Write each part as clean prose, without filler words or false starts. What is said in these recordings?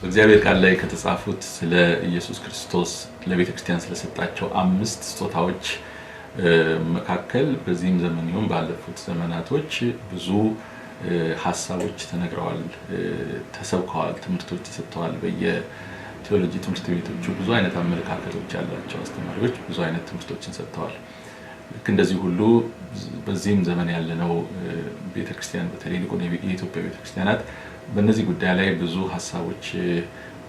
እግዚአብሔር ቃል ላይ ከተጻፉት ስለ ኢየሱስ ክርስቶስ ለቤተ ክርስቲያን ስለሰጣቸው 5 ስጦታዎች መካከል በዚህም ዘመን ይሁን ባለፉት ዘመናቶች ብዙ ሐሳቦች ተነግረዋል፣ ተሰብከዋል፣ ትምህርቶች ተሰጥተዋል። በየቴዎሎጂ ትምህርት ቤቶች ብዙ አይነት አመለካከቶች ያላቸው አስተማሪዎች ብዙ አይነት ትምህርቶችን ሰጥተዋል። ልክ እንደዚህ ሁሉ በዚህም ዘመን ያለነው ቤተ ክርስቲያን በተለይ የኢትዮጵያ ቤተ ክርስቲያናት በእነዚህ ጉዳይ ላይ ብዙ ሐሳቦች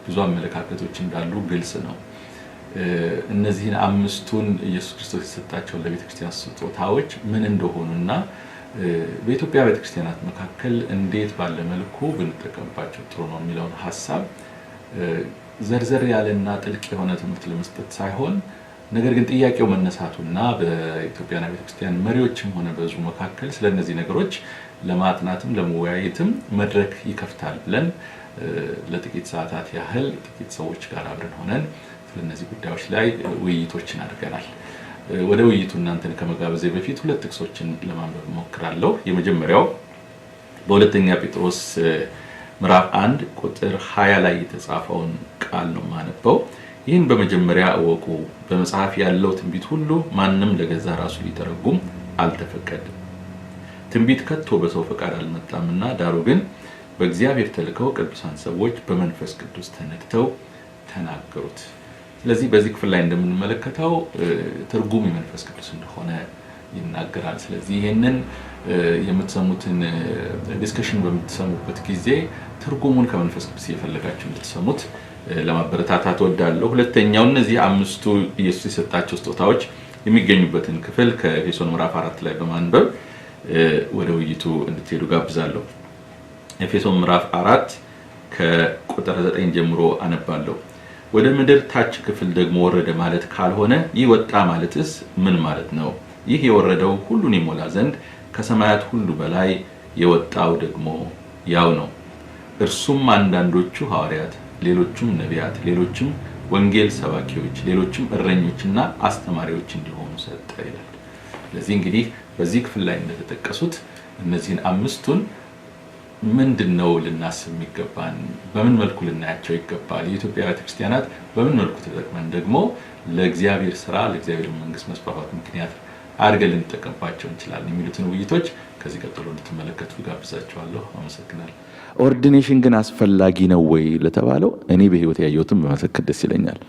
ብዙ አመለካከቶች እንዳሉ ግልጽ ነው። እነዚህን 5ቱን ኢየሱስ ክርስቶስ የሰጣቸው ለቤተ ክርስቲያን ስጦታዎች ምን እንደሆኑና በኢትዮጵያ ቤተ ክርስቲያናት መካከል እንዴት ባለ መልኩ ብንጠቀምባቸው ጥሩ ነው የሚለውን ሐሳብ ዘርዘር ያለና ጥልቅ የሆነ ትምህርት ለመስጠት ሳይሆን ነገር ግን ጥያቄው መነሳቱና በኢትዮጵያና ቤተ ክርስቲያን መሪዎችም ሆነ በዙ መካከል ስለነዚህ ነገሮች ለማጥናትም ለመወያየትም መድረክ ይከፍታል ብለን ለጥቂት ሰዓታት ያህል ጥቂት ሰዎች ጋር አብረን ሆነን ስለነዚህ ጉዳዮች ላይ ውይይቶችን አድርገናል። ወደ ውይይቱ እናንተን ከመጋበዜ በፊት 2 ጥቅሶችን ለማንበብ ሞክራለሁ። የመጀመሪያው በሁለተኛ ጴጥሮስ ምዕራፍ 1 ቁጥር 20 ላይ የተጻፈውን ቃል ነው ማነበው። ይህን በመጀመሪያ እወቁ፣ በመጽሐፍ ያለው ትንቢት ሁሉ ማንም ለገዛ ራሱ ሊተረጉም አልተፈቀደም። ትንቢት ከቶ በሰው ፈቃድ አልመጣምና ዳሩ ግን በእግዚአብሔር ተልከው ቅዱሳን ሰዎች በመንፈስ ቅዱስ ተነድተው ተናገሩት። ስለዚህ በዚህ ክፍል ላይ እንደምንመለከተው ትርጉም የመንፈስ ቅዱስ እንደሆነ ይናገራል። ስለዚህ ይሄንን የምትሰሙትን ዲስከሽን በምትሰሙበት ጊዜ ትርጉሙን ከመንፈስ ቅዱስ እየፈለጋችሁ እንድትሰሙት ለማበረታታት ወዳለሁ። ሁለተኛው እነዚህ 5ቱ ኢየሱስ የሰጣቸው ስጦታዎች የሚገኙበትን ክፍል ከኤፌሶን ምዕራፍ 4 ላይ በማንበብ ወደ ውይይቱ እንድትሄዱ ጋብዛለሁ። ኤፌሶን ምዕራፍ 4 ከቁጥር 9 ጀምሮ አነባለሁ። ወደ ምድር ታች ክፍል ደግሞ ወረደ ማለት ካልሆነ ይህ ወጣ ማለትስ ምን ማለት ነው? ይህ የወረደው ሁሉን ይሞላ ዘንድ ከሰማያት ሁሉ በላይ የወጣው ደግሞ ያው ነው። እርሱም አንዳንዶቹ ሐዋርያት፣ ሌሎችም ነቢያት፣ ሌሎችም ወንጌል ሰባኪዎች፣ ሌሎችም እረኞችና አስተማሪዎች እንዲሆኑ ሰጠ ይላል። ስለዚህ እንግዲህ በዚህ ክፍል ላይ እንደተጠቀሱት እነዚህን 5ቱን ምንድነው ልናስብ የሚገባን? በምን መልኩ ልናያቸው ይገባል? የኢትዮጵያ ቤተክርስቲያናት በምን መልኩ ተጠቅመን ደግሞ ለእግዚአብሔር ሥራ ለእግዚአብሔር መንግስት መስፋፋት ምክንያት አድርገን ልንጠቀምባቸው እንችላለን የሚሉትን ውይይቶች ከዚህ ቀጥሎ እንድትመለከቱ ጋብዛችኋለሁ። አመሰግናለሁ። ኦርዲኔሽን ግን አስፈላጊ ነው ወይ ለተባለው እኔ በህይወት ያየሁትን በመሰከር ደስ ይለኛል።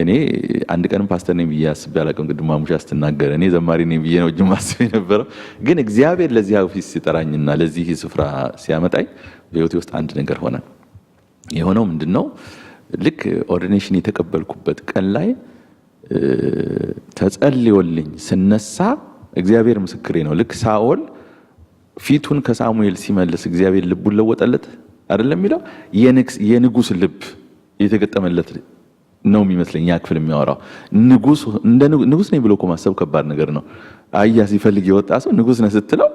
እኔ አንድ ቀንም ፓስተር ነኝ ብዬ አስቤ አላውቅም። ቅድም ማሙሻ ስትናገር እኔ ዘማሪ ነኝ ብዬ ነው ጅማ አስቤ ነበር። ግን እግዚአብሔር ለዚህ ኦፊስ ሲጠራኝና ለዚህ ስፍራ ሲያመጣኝ በህይወቴ ውስጥ አንድ ነገር ሆነ። የሆነው ምንድነው? ልክ ኦርዲኔሽን የተቀበልኩበት ቀን ላይ ተጸልዮልኝ ስነሳ እግዚአብሔር ምስክሬ ነው። ልክ ሳኦል ፊቱን ከሳሙኤል ሲመልስ እግዚአብሔር ልቡን ለወጠለት አይደለም የሚለው የንጉስ ልብ የተገጠመለት ነው የሚመስለኝ። ያ ክፍል የሚያወራው ንጉስ ነኝ ብሎ ማሰብ ከባድ ነገር ነው። አያ ሲፈልግ የወጣ ሰው ንጉስ ነህ ስትለው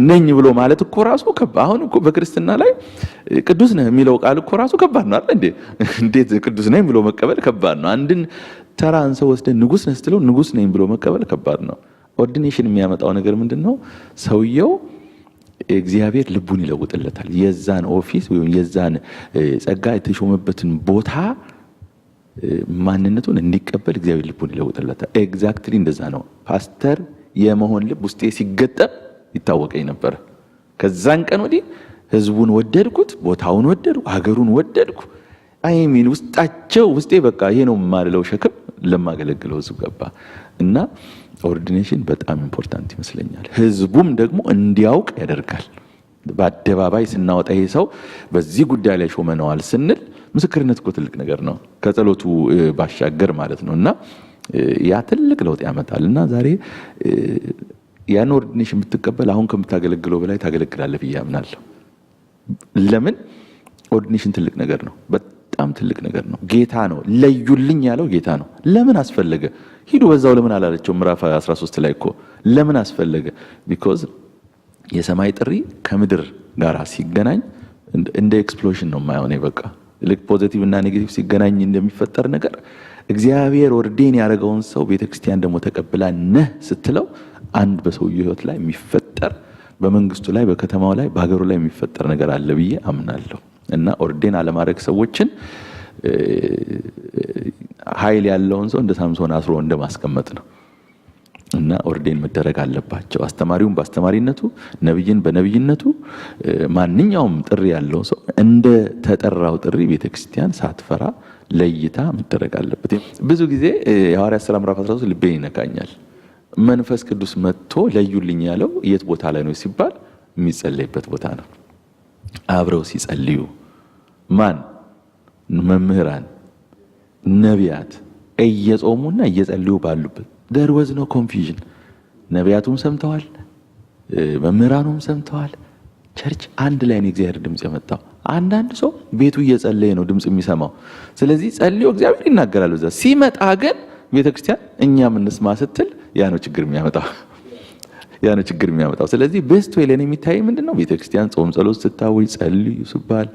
ነኝ ብሎ ማለት እኮ ራሱ ከባድ። አሁን እኮ በክርስትና ላይ ቅዱስ ነህ የሚለው ቃል እኮ ራሱ ከባድ ነው አይደል? እንዴት ቅዱስ ነኝ ብሎ መቀበል ከባድ ነው። አንድን ተራን ሰው ወስደን ንጉስ ነህ ስትለው ንጉስ ነኝ ብሎ መቀበል ከባድ ነው። ኦርዲኔሽን የሚያመጣው ነገር ምንድነው? ሰውየው እግዚአብሔር ልቡን ይለውጥለታል። የዛን ኦፊስ ወይ የዛን ጸጋ የተሾመበትን ቦታ ማንነቱን እንዲቀበል እግዚአብሔር ልቡን ይለውጥለታል። ኤግዛክትሊ እንደዛ ነው። ፓስተር የመሆን ልብ ውስጤ ሲገጠም ይታወቀኝ ነበር። ከዛን ቀን ወዲህ ህዝቡን ወደድኩት፣ ቦታውን ወደድኩ፣ ሀገሩን ወደድኩ። አይሚን ውስጤ በቃ ይሄ ነው የማልለው ሸክም ለማገለግለው ህዝብ ገባ እና ኦርዲኔሽን በጣም ኢምፖርታንት ይመስለኛል። ህዝቡም ደግሞ እንዲያውቅ ያደርጋል። በአደባባይ ስናወጣ ይሄ ሰው በዚህ ጉዳይ ላይ ሾመነዋል ስንል ምስክርነት እኮ ትልቅ ነገር ነው፣ ከጸሎቱ ባሻገር ማለት ነውና ያ ትልቅ ለውጥ ያመጣልና ዛሬ ያን ኦርዲኔሽን ብትቀበል አሁን ከምታገለግለው በላይ ታገለግላለህ ብዬ አምናለሁ። ለምን ኦርዲኔሽን ትልቅ ነገር ነው፣ በጣም ትልቅ ነገር ነው። ጌታ ነው ለዩልኝ ያለው ጌታ ነው። ለምን አስፈለገ? ሂዱ በዛው ለምን አላለቸው? ምዕራፍ 13 ላይ እኮ ለምን አስፈለገ? ቢኮዝ የሰማይ ጥሪ ከምድር ጋር ሲገናኝ እንደ ኤክስፕሎዥን ነው የማይሆነ። በቃ ልክ ፖዚቲቭ እና ኔጌቲቭ ሲገናኝ እንደሚፈጠር ነገር እግዚአብሔር ኦርዴን ያደረገውን ሰው ቤተክርስቲያን ደግሞ ተቀብላ ነህ ስትለው አንድ በሰውየው ህይወት ላይ የሚፈጠር በመንግስቱ ላይ በከተማው ላይ በሀገሩ ላይ የሚፈጠር ነገር አለ ብዬ አምናለሁ። እና ኦርዴን አለማድረግ ሰዎችን ኃይል ያለውን ሰው እንደ ሳምሶን አስሮ እንደማስቀመጥ ነው። እና ኦርዴን መደረግ አለባቸው። አስተማሪውን በአስተማሪነቱ፣ ነብይን በነብይነቱ፣ ማንኛውም ጥሪ ያለው ሰው እንደ ተጠራው ጥሪ ቤተክርስቲያን ሳትፈራ ለይታ መደረግ አለበት። ብዙ ጊዜ የሐዋርያት ሥራ ምዕራፍ 13 ልቤ ይነካኛል። መንፈስ ቅዱስ መጥቶ ለዩልኝ ያለው የት ቦታ ላይ ነው ሲባል የሚጸለይበት ቦታ ነው። አብረው ሲጸልዩ ማን? መምህራን፣ ነቢያት እየጾሙና እየጸልዩ ባሉበት there was no confusion። ነቢያቱም ሰምተዋል፣ መምህራኑም ሰምተዋል። ቸርች አንድ ላይ ነው እግዚአብሔር ድምጽ የመጣው። አንዳንድ ሰው ቤቱ እየጸለየ ነው ድምጽ የሚሰማው። ስለዚህ ጸልዮ እግዚአብሔር ይናገራል። በዛ ሲመጣ ግን ቤተክርስቲያን እኛም እንስማ ስትል ያ ነው ችግር የሚያመጣው። ስለዚህ ቤስት ዌይ ለኔ የሚታይ ምንድነው? ቤተክርስቲያን ጾም ጸሎት ስታወይ ጸልዩ ሲባል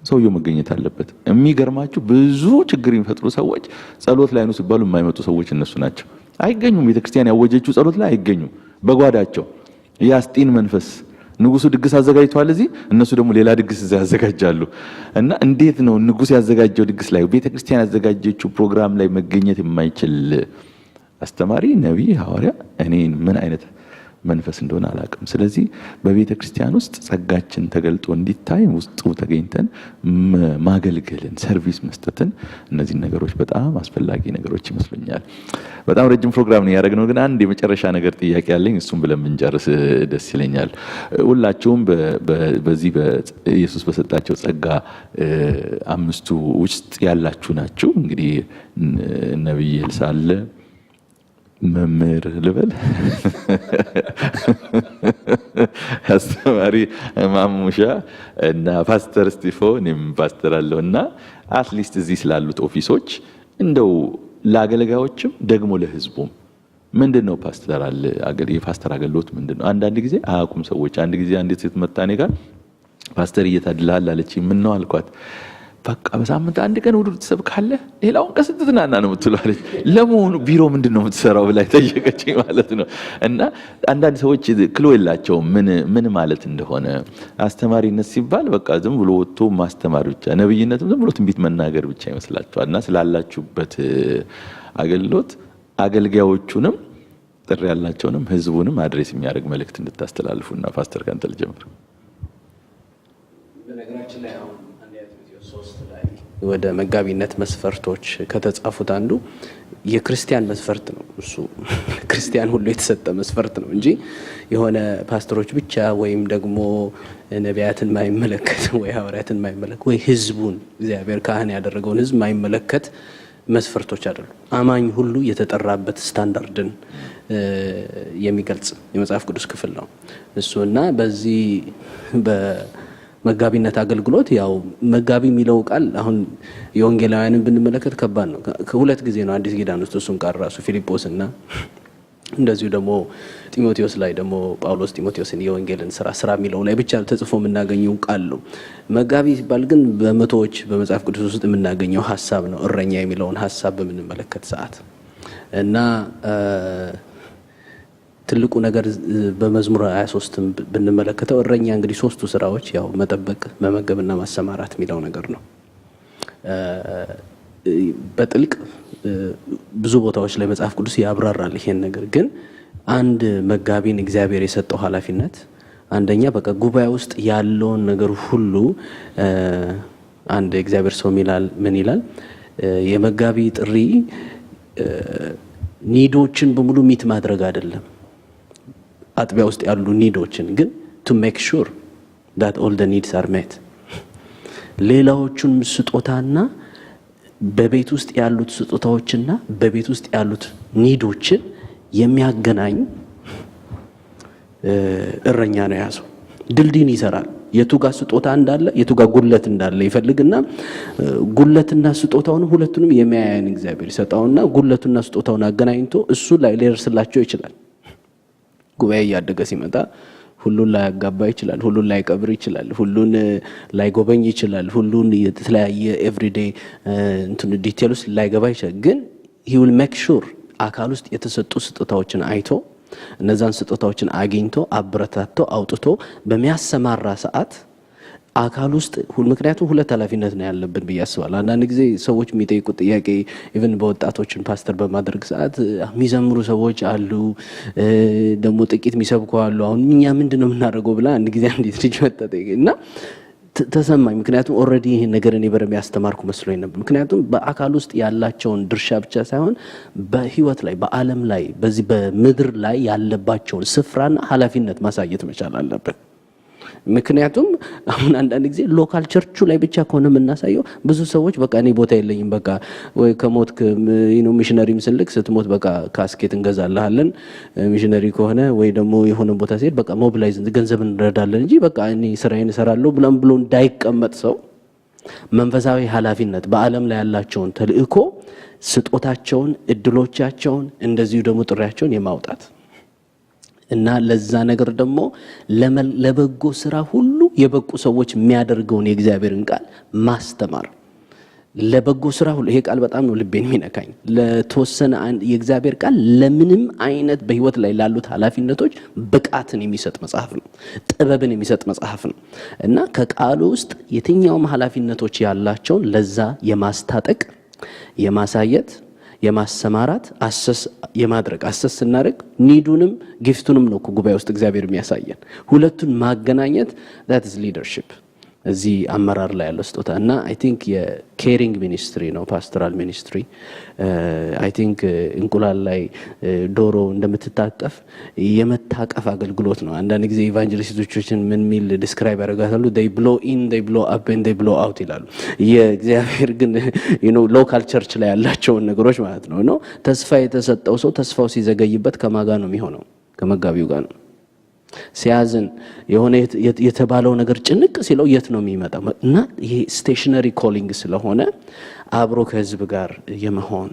ሰውየው መገኘት አለበት። የሚገርማችሁ ብዙ ችግር የሚፈጥሩ ሰዎች ጸሎት ላይ ነው ሲባሉ የማይመጡ ሰዎች እነሱ ናቸው። አይገኙም። ቤተክርስቲያን ያወጀችው ጸሎት ላይ አይገኙም። በጓዳቸው ያስጢን መንፈስ ንጉሱ ድግስ አዘጋጅቷል እዚህ፣ እነሱ ደግሞ ሌላ ድግስ እዛ ያዘጋጃሉ። እና እንዴት ነው ንጉስ ያዘጋጀው ድግስ ላይ ቤተክርስቲያን ያዘጋጀችው ፕሮግራም ላይ መገኘት የማይችል አስተማሪ፣ ነቢይ፣ ሐዋርያ እኔ ምን አይነት መንፈስ እንደሆነ አላውቅም። ስለዚህ በቤተክርስቲያን ውስጥ ጸጋችን ተገልጦ እንዲታይ ውስጡ ተገኝተን ማገልገልን፣ ሰርቪስ መስጠትን፣ እነዚህ ነገሮች በጣም አስፈላጊ ነገሮች ይመስሉኛል። በጣም ረጅም ፕሮግራም ነው ያደረግነው፣ ግን አንድ የመጨረሻ ነገር ጥያቄ ያለኝ እሱም ብለን ብንጨርስ ደስ ይለኛል። ሁላችሁም በዚህ በኢየሱስ በሰጣቸው ጸጋ አምስቱ ውስጥ ያላችሁ ናችሁ። እንግዲህ ነብይ ኤልሳዕ አለ፣ መምህር ልበል፣ አስተማሪ ማሙሻ እና ፓስተር ስቲፎ፣ እኔም ፓስተር አለው እና አትሊስት እዚህ ስላሉት ኦፊሶች እንደው ለአገልጋዮችም ደግሞ ለህዝቡም ምንድነው ፓስተራል የፓስተር አገልግሎት ምንድነው? አንዳንድ ጊዜ አያውቁም ሰዎች። አንድ ጊዜ አንዲት ሴት መጣ እኔ ጋር ፓስተር እየታድልሃል አለች። ምን ነው አልኳት። በቃ በሳምንት አንድ ቀን እሑድ ትሰብካለህ፣ ሌላውን ቀን ስትዝናና ነው የምትውለው አለች። ለመሆኑ ቢሮ ምንድነው የምትሰራው ብላ ጠየቀችኝ ማለት ነው። እና አንዳንድ ሰዎች ክሎ የላቸውም ምን ማለት እንደሆነ። አስተማሪነት ሲባል በቃ ዝም ብሎ ወጥቶ ማስተማር ብቻ፣ ነብይነትም ዝም ብሎ ትንቢት መናገር ብቻ ይመስላችኋል። እና ስላላችሁበት አገልግሎት አገልጋዮቹንም ጥሪ ያላቸውንም ህዝቡንም አድሬስ የሚያደርግ መልእክት እንድታስተላልፉና ፓስተር ካንተ ልጀምር። በነገራችን ላይ አሁን ወደ መጋቢነት መስፈርቶች ከተጻፉት አንዱ የክርስቲያን መስፈርት ነው። እሱ ክርስቲያን ሁሉ የተሰጠ መስፈርት ነው እንጂ የሆነ ፓስተሮች ብቻ ወይም ደግሞ ነቢያትን ማይመለከት ወይ ሐዋርያትን ማይመለከት ወይ ህዝቡን እግዚአብሔር ካህን ያደረገውን ህዝብ ማይመለከት መስፈርቶች አይደሉም። አማኝ ሁሉ የተጠራበት ስታንዳርድን የሚገልጽ የመጽሐፍ ቅዱስ ክፍል ነው እሱና በዚህ መጋቢነት አገልግሎት ያው መጋቢ የሚለው ቃል አሁን የወንጌላውያንን ብንመለከት ከባድ ነው። ከሁለት ጊዜ ነው አዲስ ኪዳን ውስጥ እሱን ቃል ራሱ ፊልጶስ እና እንደዚሁ ደግሞ ጢሞቴዎስ ላይ ደግሞ ጳውሎስ ጢሞቴዎስን የወንጌልን ስራ የሚለው ላይ ብቻ ተጽፎ የምናገኘው ቃል ነው። መጋቢ ሲባል ግን በመቶዎች በመጽሐፍ ቅዱስ ውስጥ የምናገኘው ሐሳብ ነው። እረኛ የሚለውን ሐሳብ በምንመለከት ሰዓት እና ትልቁ ነገር በመዝሙር 23 ብንመለከተው እረኛ እንግዲህ ሶስቱ ስራዎች ያው መጠበቅ፣ መመገብና ማሰማራት የሚለው ነገር ነው። በጥልቅ ብዙ ቦታዎች ላይ መጽሐፍ ቅዱስ ያብራራል ይሄን ነገር። ግን አንድ መጋቢን እግዚአብሔር የሰጠው ኃላፊነት አንደኛ በቃ ጉባኤ ውስጥ ያለውን ነገር ሁሉ አንድ እግዚአብሔር ሰው ምን ይላል? የመጋቢ ጥሪ ኒዶችን በሙሉ ሚት ማድረግ አይደለም አጥቢያ ውስጥ ያሉ ኒዶችን ግን to make sure that all the needs are met ሌላዎቹን ስጦታና በቤት ውስጥ ያሉት ስጦታዎችና በቤት ውስጥ ያሉት ኒዶችን የሚያገናኝ እረኛ ነው ያዘው ድልድይን ይሰራል የቱጋ ስጦታ እንዳለ የቱጋ ጉለት እንዳለ ይፈልግና ጉለትና ስጦታውን ሁለቱንም የሚያያየን እግዚአብሔር ይሰጣውና ጉለቱና ስጦታውን አገናኝቶ እሱ ላይ ሊደርስላቸው ይችላል ጉባኤ ያደገ ሲመጣ ሁሉን ላይ ያጋባ ይችላል ሁሉን ላይ ቀብር ይችላል ሁሉን ላይ ጎበኝ ይችላል ሁሉን የተለያየ ኤቭሪዴይ እንትን ዲቴልስ ላይ ገባ ይችላል ግን he will make sure አካል ውስጥ የተሰጡ ስጦታዎችን አይቶ እነዛን ስጦታዎችን አግኝቶ አብረታቶ አውጥቶ በሚያሰማራ ሰዓት አካል ውስጥ ምክንያቱም ሁለት ኃላፊነት ነው ያለብን በያስባል አንዳንድ ጊዜ ሰዎች የሚጠይቁት ጥያቄ ኢቭን በወጣቶችን ፓስተር በማድረግ ሰዓት የሚዘምሩ ሰዎች አሉ ደግሞ ጥቂት የሚሰብኩ አሉ አሁን እኛ ምንድነው የምናደርገው ብላ አንድ ጊዜ አንዲት ልጅ መጣጠይና ተሰማኝ ምክንያቱም ኦሬዲ ይሄን ነገር እኔ በረም ያስተማርኩ መስሎኝ ነበር ምክንያቱም በአካል ውስጥ ያላቸውን ድርሻ ብቻ ሳይሆን በህይወት ላይ በአለም ላይ በዚህ በምድር ላይ ያለባቸውን ስፍራና ኃላፊነት ማሳየት መቻል አለብን ምክንያቱም አሁን አንዳንድ ጊዜ ሎካል ቸርቹ ላይ ብቻ ከሆነ የምናሳየው ብዙ ሰዎች በቃ እኔ ቦታ የለኝም በቃ ወይ ከሞት ሚሽነሪም ስልክ ስትሞት በቃ ካስኬት እንገዛልሃለን ሚሽነሪ ከሆነ ወይ ደግሞ የሆነ ቦታ ሲሄድ በቃ ሞቢላይዝ ገንዘብ እንረዳለን እንጂ በቃ እኔ ስራዬን እሰራለሁ ብሎ እንዳይቀመጥ ሰው መንፈሳዊ ኃላፊነት በአለም ላይ ያላቸውን ተልእኮ ስጦታቸውን እድሎቻቸውን እንደዚሁ ደግሞ ጥሪያቸውን የማውጣት እና ለዛ ነገር ደግሞ ለበጎ ስራ ሁሉ የበቁ ሰዎች የሚያደርገውን የእግዚአብሔርን ቃል ማስተማር ለበጎ ስራ ሁሉ ይሄ ቃል በጣም ነው ልቤን የሚነካኝ ለተወሰነ የእግዚአብሔር ቃል ለምንም አይነት በህይወት ላይ ላሉት ኃላፊነቶች ብቃትን የሚሰጥ መጽሐፍ ነው ጥበብን የሚሰጥ መጽሐፍ ነው እና ከቃሉ ውስጥ የትኛውም ኃላፊነቶች ያላቸውን ለዛ የማስታጠቅ የማሳየት የማሰማራት አሰስ የማድረግ አሰስ ስናደርግ ኒዱንም ጊፍቱንም ነው ጉባኤ ውስጥ እግዚአብሔር የሚያሳየን ሁለቱን ማገናኘት that is leadership እዚህ አመራር ላይ ያለው ስጦታ እና አይ ቲንክ የኬሪንግ ሚኒስትሪ ነው ፓስቶራል ሚኒስትሪ አይ ቲንክ እንቁላል ላይ ዶሮ እንደምትታቀፍ የመታቀፍ አገልግሎት ነው አንዳንድ ጊዜ ኢቫንጀሊስቶችን ምን ሚል ዲስክራይብ ያደርጋሉ they blow in they blow up and they blow out ይላሉ የእግዚአብሔር ግን ሎካል ቸርች ላይ ያላቸው ነገሮች ማለት ነው ተስፋ የተሰጠው ሰው ተስፋው ሲዘገይበት ከማጋ ነው የሚሆነው ከመጋቢው ጋር ነው ሲያዝን የሆነ የተባለው ነገር ጭንቅ ሲለው የት ነው የሚመጣው እና ይሄ ስቴሽነሪ ኮሊንግ ስለሆነ አብሮ ከህዝብ ጋር የመሆን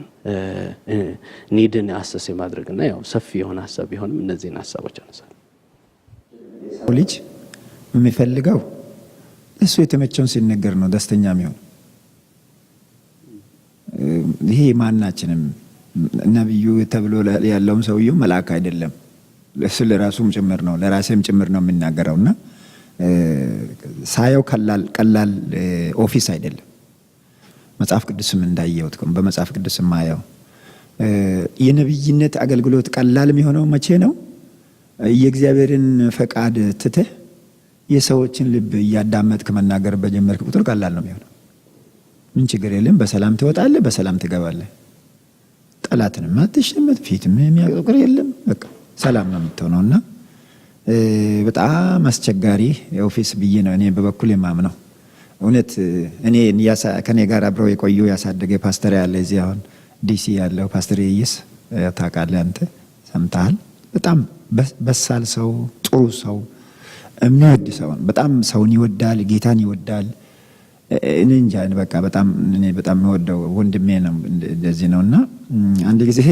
ኒድን አሰስ የማድረግና ያው ሰፊ የሆነ ሐሳብ ቢሆንም እነዚህን ሐሳቦች አነሳል ልጅ የሚፈልገው እሱ የተመቸውን ሲነገር ነው ደስተኛ የሚሆን ይሄ ማናችንም ነብዩ ተብሎ ያለውም ሰውየው መልአክ አይደለም ለራሱም ጭምር ነው ለራሴም ጭምር ነው የሚናገረውና ሳየው ቀላል ኦፊስ አይደለም መጽሐፍ ቅዱስም እንዳየውት በመጽሐፍ ቅዱስም ማየው የነብይነት አገልግሎት ቀላል የሚሆነው መቼ ነው የእግዚአብሔርን ፈቃድ ትተህ የሰዎችን ልብ ያዳመጥክ መናገር በጀመርክ ቁጥር ቀላል ነው የሚሆነው ምን ችግር የለም በሰላም ትወጣለህ በሰላም ትገባለህ ጠላትንም አትሸመት ፊትም የሚያቆር የለም በቃ ሰላም ነው የምትሆነውና በጣም አስቸጋሪ ኦፊስ ብዬ ነው እኔ በበኩል የማምነው እውነት እኔ ከኔ ጋር አብረው የቆዩ ያሳደገ ፓስተር ያለ እዚህ አሁን ዲሲ ያለው ፓስተር ኢየስ ታውቃለህ አንተ ሰምተሃል በጣም በሳል ሰው ጥሩ ሰው የሚወድ ሰው በጣም ሰውን ይወዳል ጌታን ይወዳል እኔ እንጃ በቃ በጣም የምወደው ወንድሜ ነው እንደዚህ ነውና አንድ ጊዜ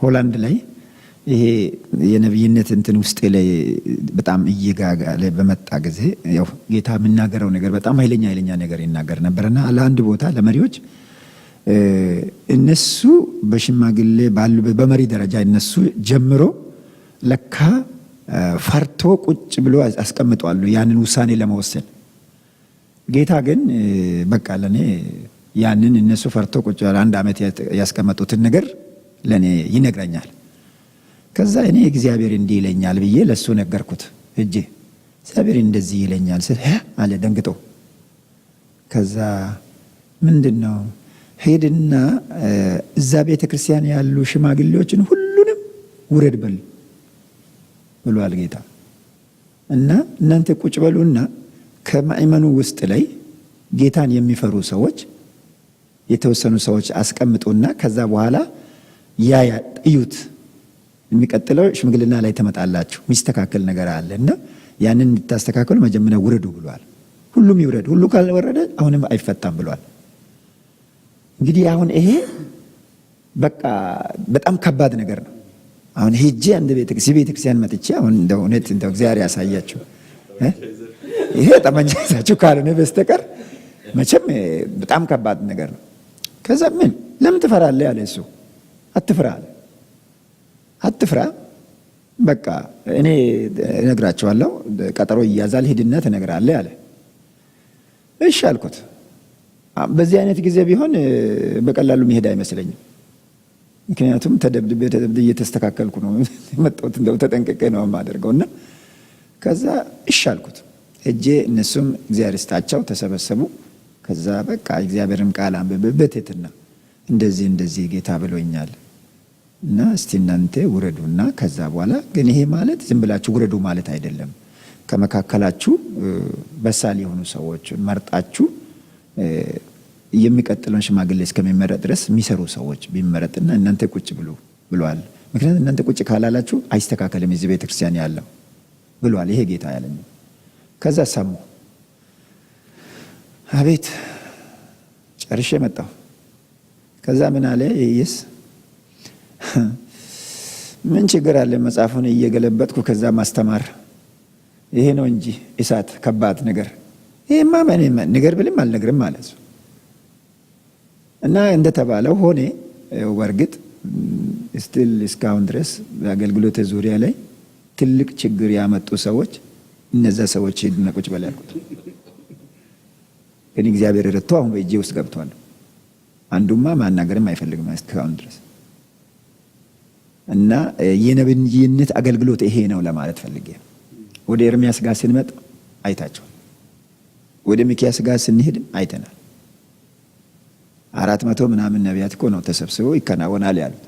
ሆላንድ ላይ ይሄ የነብይነት እንትን ውስጥ ላይ በጣም እየጋጋለ በመጣ ጊዜ ያው ጌታ የሚናገረው ነገር በጣም ኃይለኛ ነገር ይናገር ነበርና ለአንድ ቦታ ለመሪዎች እነሱ በሽማግሌ ባሉ በመሪ ደረጃ እነሱ ጀምሮ ለካ ፈርቶ ቁጭ ብሎ አስቀምጧሉ ያንን ውሳኔ ለመወሰን ጌታ ግን በቃ ለኔ ያንን እነሱ ፈርቶ ቁጭ ያለ አንድ አመት ያስቀመጡትን ነገር ለኔ ይነግረኛል ከዛ እኔ እግዚአብሔር እንዲህ ይለኛል ብዬ ለሱ ነገርኩት እጄ እግዚአብሔር እንደዚህ ይለኛል አለ ደንግጦ ከዛ ምንድነው ሄድና እዛ ቤተ ክርስቲያን ያሉ ሽማግሌዎችን ሁሉንም ውረድ በል ብሏል ጌታ። እና እናንተ ቁጭ በሉና ከማእመኑ ውስጥ ላይ ጌታን የሚፈሩ ሰዎች የተወሰኑ ሰዎች አስቀምጡና ከዛ በኋላ ያ እዩት፣ የሚቀጥለው ሽምግልና ላይ ተመጣላችሁ፣ ሚስተካከል ነገር አለና ያንን እንድታስተካከሉ መጀመሪያ ውረዱ ብሏል። ሁሉም ይውረድ፣ ሁሉ ካልወረደ አሁንም አይፈታም ብሏል። እንግዲህ አሁን ይሄ በቃ በጣም ከባድ ነገር ነው። አሁን ሄጄ አንድ ቤተክርስቲያን መጥቼ አሁን እንደው እውነት እንደው እግዚአብሔር ያሳያችሁ ይሄ ጠመንጃ ይዛችሁ ካልሆነ በስተቀር መቼም በጣም ከባድ ነገር ነው። ከዛ ምን ለምን ትፈራለህ ያለ እሱ። አትፍራ አለ። አትፍራ በቃ እኔ እነግራቸዋለሁ፣ ቀጠሮ ይያዛል፣ ሂድና ትነግራለህ አለ። እሺ አልኩት። በዚህ አይነት ጊዜ ቢሆን በቀላሉ መሄድ አይመስለኝም። ምክንያቱም ተደብድቤ እየተስተካከልኩ ነው የመጣሁት፣ እንደው ተጠንቅቄ ነው የማደርገውና ከዛ እሺ አልኩት። ሄጄ እነሱም እግዚአብሔር ይስጣቸው ተሰበሰቡ። ከዛ በቃ እግዚአብሔርም ቃል አንብበትና እንደዚህ እንደዚህ ጌታ ብሎኛል እና እስቲ እናንተ ውረዱና ከዛ በኋላ ግን ይሄ ማለት ዝም ብላችሁ ውረዱ ማለት አይደለም። ከመካከላችሁ በሳል የሆኑ ሰዎች መርጣችሁ የሚቀጥለውን ሽማግሌ እስከሚመረጥ ድረስ የሚሰሩ ሰዎች ቢመረጥና እናንተ ቁጭ ብሉ ብሏል። ምክንያቱም እናንተ ቁጭ ካላላችሁ አይስተካከልም እዚህ ቤተክርስቲያን ያለው ብሏል። ይሄ ጌታ ያለኝ። ከዛ ሰሙ። አቤት ጨርሼ መጣሁ። ከዛ ምን አለ ኢየሱስ፣ ምን ችግር አለ መጽሐፉን እየገለበጥኩ ከዛ ማስተማር? ይሄ ነው እንጂ እሳት ከባድ ነገር ይሄማ ነገር ብልም አልነግርም ማለት ነው። እና እንደተባለው ሆነ። ወርግጥ ስቲል እስካሁን ድረስ በአገልግሎት ዙሪያ ላይ ትልቅ ችግር ያመጡ ሰዎች እነዛ ሰዎች ሄድና ቁጭ በል ያልኩት። ግን እግዚአብሔር ረድቶ አሁን በእጄ ውስጥ ገብቷል። አንዱማ ማናገርም አይፈልግም እስካሁን ድረስ። እና የነብይነት አገልግሎት ይሄ ነው ለማለት ፈልጌ ነው። ወደ ኤርሚያስ ጋር ስንመጣ አይታቸው፣ ወደ ሚክያስ ጋር ስንሄድ አይተናል። 400 ምናምን ነቢያት እኮ ነው ተሰብስበው ይከናወናል ያሉት።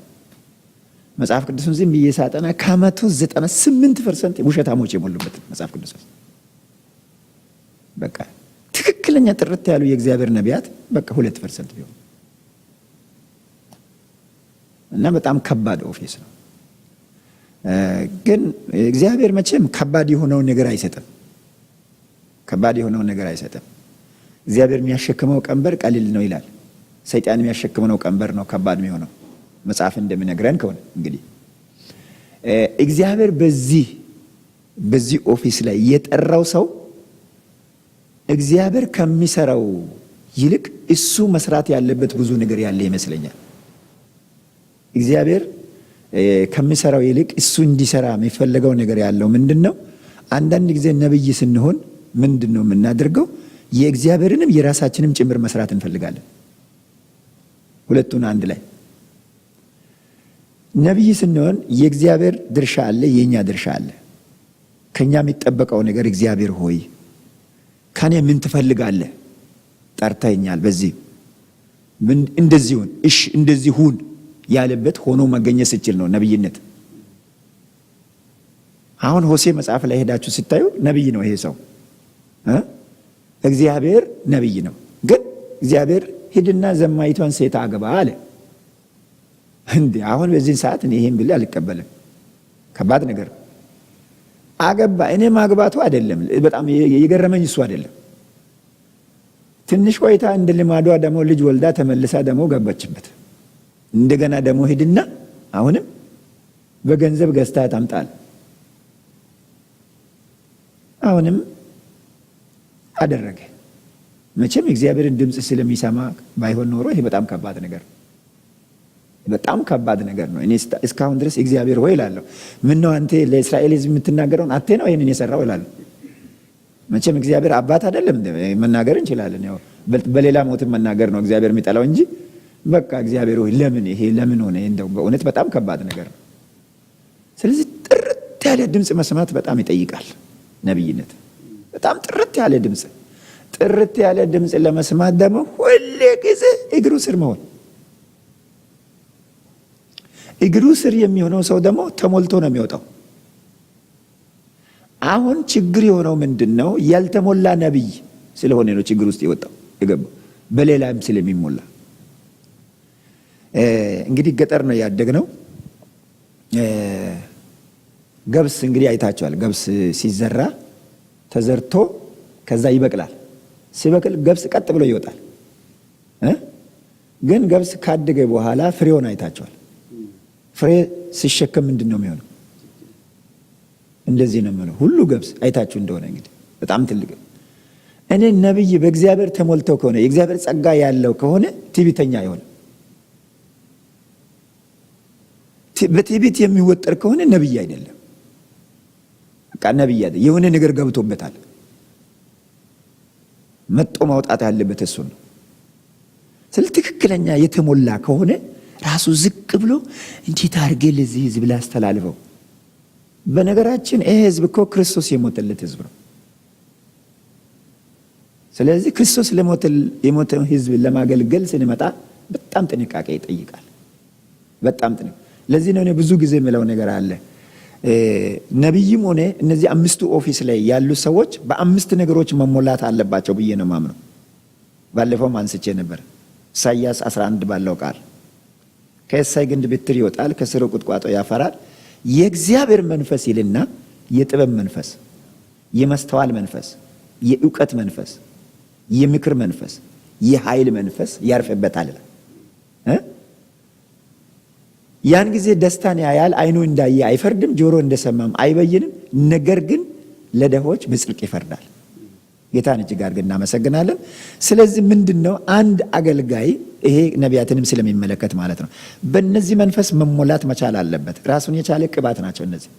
መጽሐፍ ቅዱስን ዝም ብዬ ሳጠና ከ198% ውሸታሞች የሞሉበት መጽሐፍ ቅዱስ ውስጥ በቃ ትክክለኛ ጥርት ያሉ የእግዚአብሔር ነቢያት በቃ 2% ቢሆን እና በጣም ከባድ ኦፊስ ነው። ግን እግዚአብሔር መቼም ከባድ የሆነውን ነገር አይሰጥም። ከባድ የሆነውን ነገር አይሰጥም። እግዚአብሔር የሚያሸክመው ቀንበር ቀሊል ነው ይላል። ሰይጣን የሚያሸክመው ቀንበር ነው ከባድ የሚሆነው መጽሐፍ እንደሚነግረን ከሆነ እንግዲህ እግዚአብሔር በዚህ ኦፊስ ላይ የጠራው ሰው እግዚአብሔር ከሚሰራው ይልቅ እሱ መስራት ያለበት ብዙ ነገር ያለ ይመስለኛል። እግዚአብሔር ከሚሰራው ይልቅ እሱ እንዲሰራ የሚፈልገው ነገር ያለው ምንድነው? አንዳንድ ጊዜ ነብይ ስንሆን ምንድነው የምናደርገው? የእግዚአብሔርንም የራሳችንም ጭምር መስራት እንፈልጋለን። ሁለቱን አንድ ላይ። ነብይ ስንሆን የእግዚአብሔር ድርሻ አለ፣ የኛ ድርሻ አለ። ከኛ የሚጠበቀው ነገር እግዚአብሔር ሆይ ከኔ ምን ትፈልጋለህ? ጠርተኛል፣ በዚህ ምን እንደዚሁን እሺ እንደዚሁን ያለበት ሆኖ መገኘት ሲችል ነው ነብይነት። አሁን ሆሴ መጽሐፍ ላይ ሄዳችሁ ስታዩ ነብይ ነው ይሄ ሰው። እግዚአብሔር ነብይ ነው። ግን እግዚአብሔር ሂድና ዘማይቷን ሴት አግባ አለ። እንዴ አሁን በዚህ ሰዓት እኔ ይሄን ብል አልቀበልም። ከባድ ነገር አገባ። እኔ ማግባቱ አይደለም በጣም የገረመኝ እሱ አይደለም። ትንሽ ቆይታ እንደ ልማዷ ደግሞ ልጅ ወልዳ ተመልሳ ደግሞ ገባችበት። እንደገና ደግሞ ሂድና አሁንም በገንዘብ ገዝታ ታምጣል። አሁንም አደረገ። መቼም እግዚአብሔርን ድምጽ ስለሚሰማ ባይሆን ኖሮ ይሄ በጣም ከባድ ነገር ነው። በጣም ከባድ ነገር ነው። እኔ እስካሁን ድረስ እግዚአብሔር ሆይ እላለሁ፣ ምን ነው አንተ ለእስራኤል ሕዝብ የምትናገረውን አቴ ነው ይሄንን የሰራው እላለሁ። መቼም እግዚአብሔር አባት አይደለም መናገር እንችላለን። ያው በሌላ ሞትም መናገር ነው እግዚአብሔር የሚጠላው እንጂ በቃ እግዚአብሔር ሆይ ለምን ይሄ ለምን ሆነ? እንደው በእውነት በጣም ከባድ ነገር ነው። ስለዚህ ጥርት ያለ ድምጽ መስማት በጣም ይጠይቃል ነብይነት። በጣም ጥርት ያለ ድምጽ ለመስማት ደግሞ ሁሌ ጊዜ እግሩ ስር መሆን። እግሩ ስር የሚሆነው ሰው ደግሞ ተሞልቶ ነው የሚወጣው። አሁን ችግር የሆነው ምንድነው? ያልተሞላ ነብይ ስለሆነ ነው ችግር ውስጥ የወጣው የገባው፣ በሌላም ስለሚሞላ። እንግዲህ ገጠር ነው ያደግነው። ገብስ እንግዲህ አይታችኋል። ገብስ ሲዘራ ተዘርቶ ከዛ ይበቅላል። ሲበቅል ገብስ ቀጥ ብሎ ይወጣል። ግን ገብስ ካደገ በኋላ ፍሬውን አይታችኋል። ፍሬ ሲሸከም ምንድን ነው የሚሆነው? እንደዚህ ነው የሚሆነው። ሁሉ ገብስ አይታችሁ እንደሆነ እንግዲህ በጣም ትልቅ። እኔ ነብይ በእግዚአብሔር ተሞልተው ከሆነ የእግዚአብሔር ጸጋ ያለው ከሆነ ትዕቢተኛ አይሆንም። በትዕቢት የሚወጠር ከሆነ ነብይ አይደለም። በቃ ነብይ አይደለም። የሆነ ነገር ገብቶበታል። መጦ ማውጣት ያለበት እሱ ነው። ስለዚህ ትክክለኛ የተሞላ ከሆነ ራሱ ዝቅ ብሎ እንዴት አድርጌ ለዚህ ህዝብ ላስተላልፈው። በነገራችን ይሄ ህዝብ እኮ ክርስቶስ የሞተለት ህዝብ ነው። ስለዚህ ክርስቶስ የሞተ ህዝብ ለማገልገል ስንመጣ በጣም ጥንቃቄ ይጠይቃል። በጣም ጥንቃቄ። ለዚህ ነው እኔ ብዙ ጊዜ የምለው ነገር አለ። ነብይም ሆነ እነዚህ አምስቱ ኦፊስ ላይ ያሉ ሰዎች በአምስት ነገሮች መሞላት አለባቸው ብዬ ነው ማምነው። ባለፈው አንስቼ ነበር። ኢሳይያስ 11 ባለው ቃል ከእሳይ ግንድ ብትር ይወጣል፣ ከስሩ ቁጥቋጦ ያፈራል። የእግዚአብሔር መንፈስ ይልና የጥበብ መንፈስ፣ የማስተዋል መንፈስ፣ የእውቀት መንፈስ፣ የምክር መንፈስ፣ የኃይል መንፈስ ያርፍበታል። ያን ጊዜ ደስታን ያያል። አይኑ እንዳየ አይፈርድም፣ ጆሮ እንደሰማም አይበይንም። ነገር ግን ለደሆች በጽድቅ ይፈርዳል። ጌታን እጅግ አድርገን እናመሰግናለን። ስለዚህ ምንድነው አንድ አገልጋይ ይሄ ነቢያትንም ስለሚመለከት ማለት ነው በእነዚህ መንፈስ መሞላት መቻል አለበት። ራሱን የቻለ ቅባት ናቸው እነዚህ።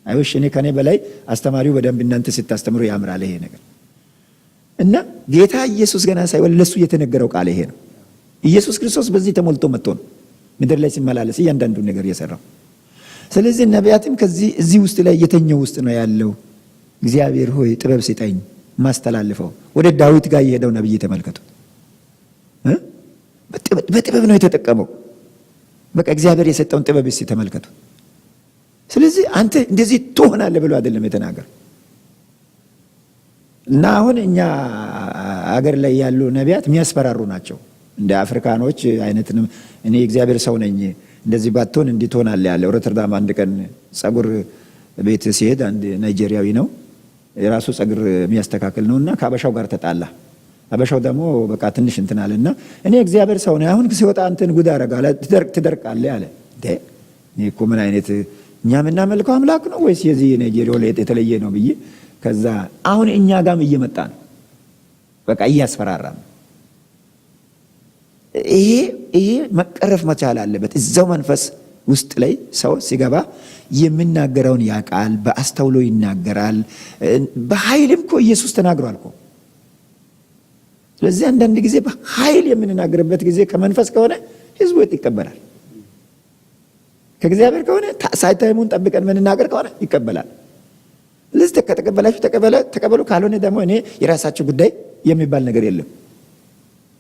አይውሽ እኔ ከኔ በላይ አስተማሪው በደንብ እናንተ ስታስተምሩ ያምራል ይሄ ነገር እና ጌታ ኢየሱስ ገና ሳይወለድ ለሱ የተነገረው ቃል ይሄ ነው። ኢየሱስ ክርስቶስ በዚህ ተሞልቶ መጥቶ ነው ምድር ላይ ሲመላለስ እያንዳንዱ ነገር የሰራው። ስለዚህ ነቢያትም ከዚህ እዚህ ውስጥ ላይ የተኛው ውስጥ ነው ያለው። እግዚአብሔር ሆይ ጥበብ ስጠኝ ማስተላልፈው። ወደ ዳዊት ጋር የሄደው ነብይ ተመልከቱ። በጥበብ ነው የተጠቀመው። በቃ እግዚአብሔር የሰጠውን ጥበብ እስቲ ተመልከቱ። ስለዚህ አንተ እንደዚህ ትሆናለህ ብሎ አይደለም የተናገረው። እና አሁን እኛ አገር ላይ ያሉ ነቢያት የሚያስፈራሩ ናቸው። እንደ አፍሪካኖች አይነትንም እኔ እግዚአብሔር ሰው ነኝ እንደዚህ ባትሆን እንዲህ ትሆናለህ ያለ። ሮተርዳም አንድ ቀን ጸጉር ቤት ሲሄድ አንድ ናይጄሪያዊ ነው የራሱ ጸጉር የሚያስተካክል ነውና ከአበሻው ጋር ተጣላ። አበሻው ደግሞ በቃ ትንሽ እንትን አለና እኔ እግዚአብሔር ሰው ነኝ አሁን ሲወጣ አንተን ጉድ አደርጋለሁ ትደርቃለህ አለ። እኔ እኮ ምን አይነት እኛ የምናመልከው አምላክ ነው ወይስ የዚህ ናይጄሪያው ላይ የተለየ ነው ብዬ ከዛ አሁን እኛ ጋርም እየመጣ ነው። በቃ እያስፈራራ ነው። ይሄ መቀረፍ መቻል አለበት። እዛው መንፈስ ውስጥ ላይ ሰው ሲገባ የሚናገረውን ያውቃል፣ በአስተውሎ ይናገራል። በኃይልም እኮ ኢየሱስ ተናግሯል እኮ። ስለዚህ አንዳንድ ጊዜ በኃይል የምንናገርበት ጊዜ ከመንፈስ ከሆነ ህዝቡ ይቀበላል። ከእግዚአብሔር ከሆነ ሳይታይሙን ጠብቀን የምንናገር ከሆነ ይቀበላል። ስለዚህ ከተቀበላችሁ ተቀበሉ፣ ካልሆነ ደግሞ እኔ የራሳችሁ ጉዳይ የሚባል ነገር የለም።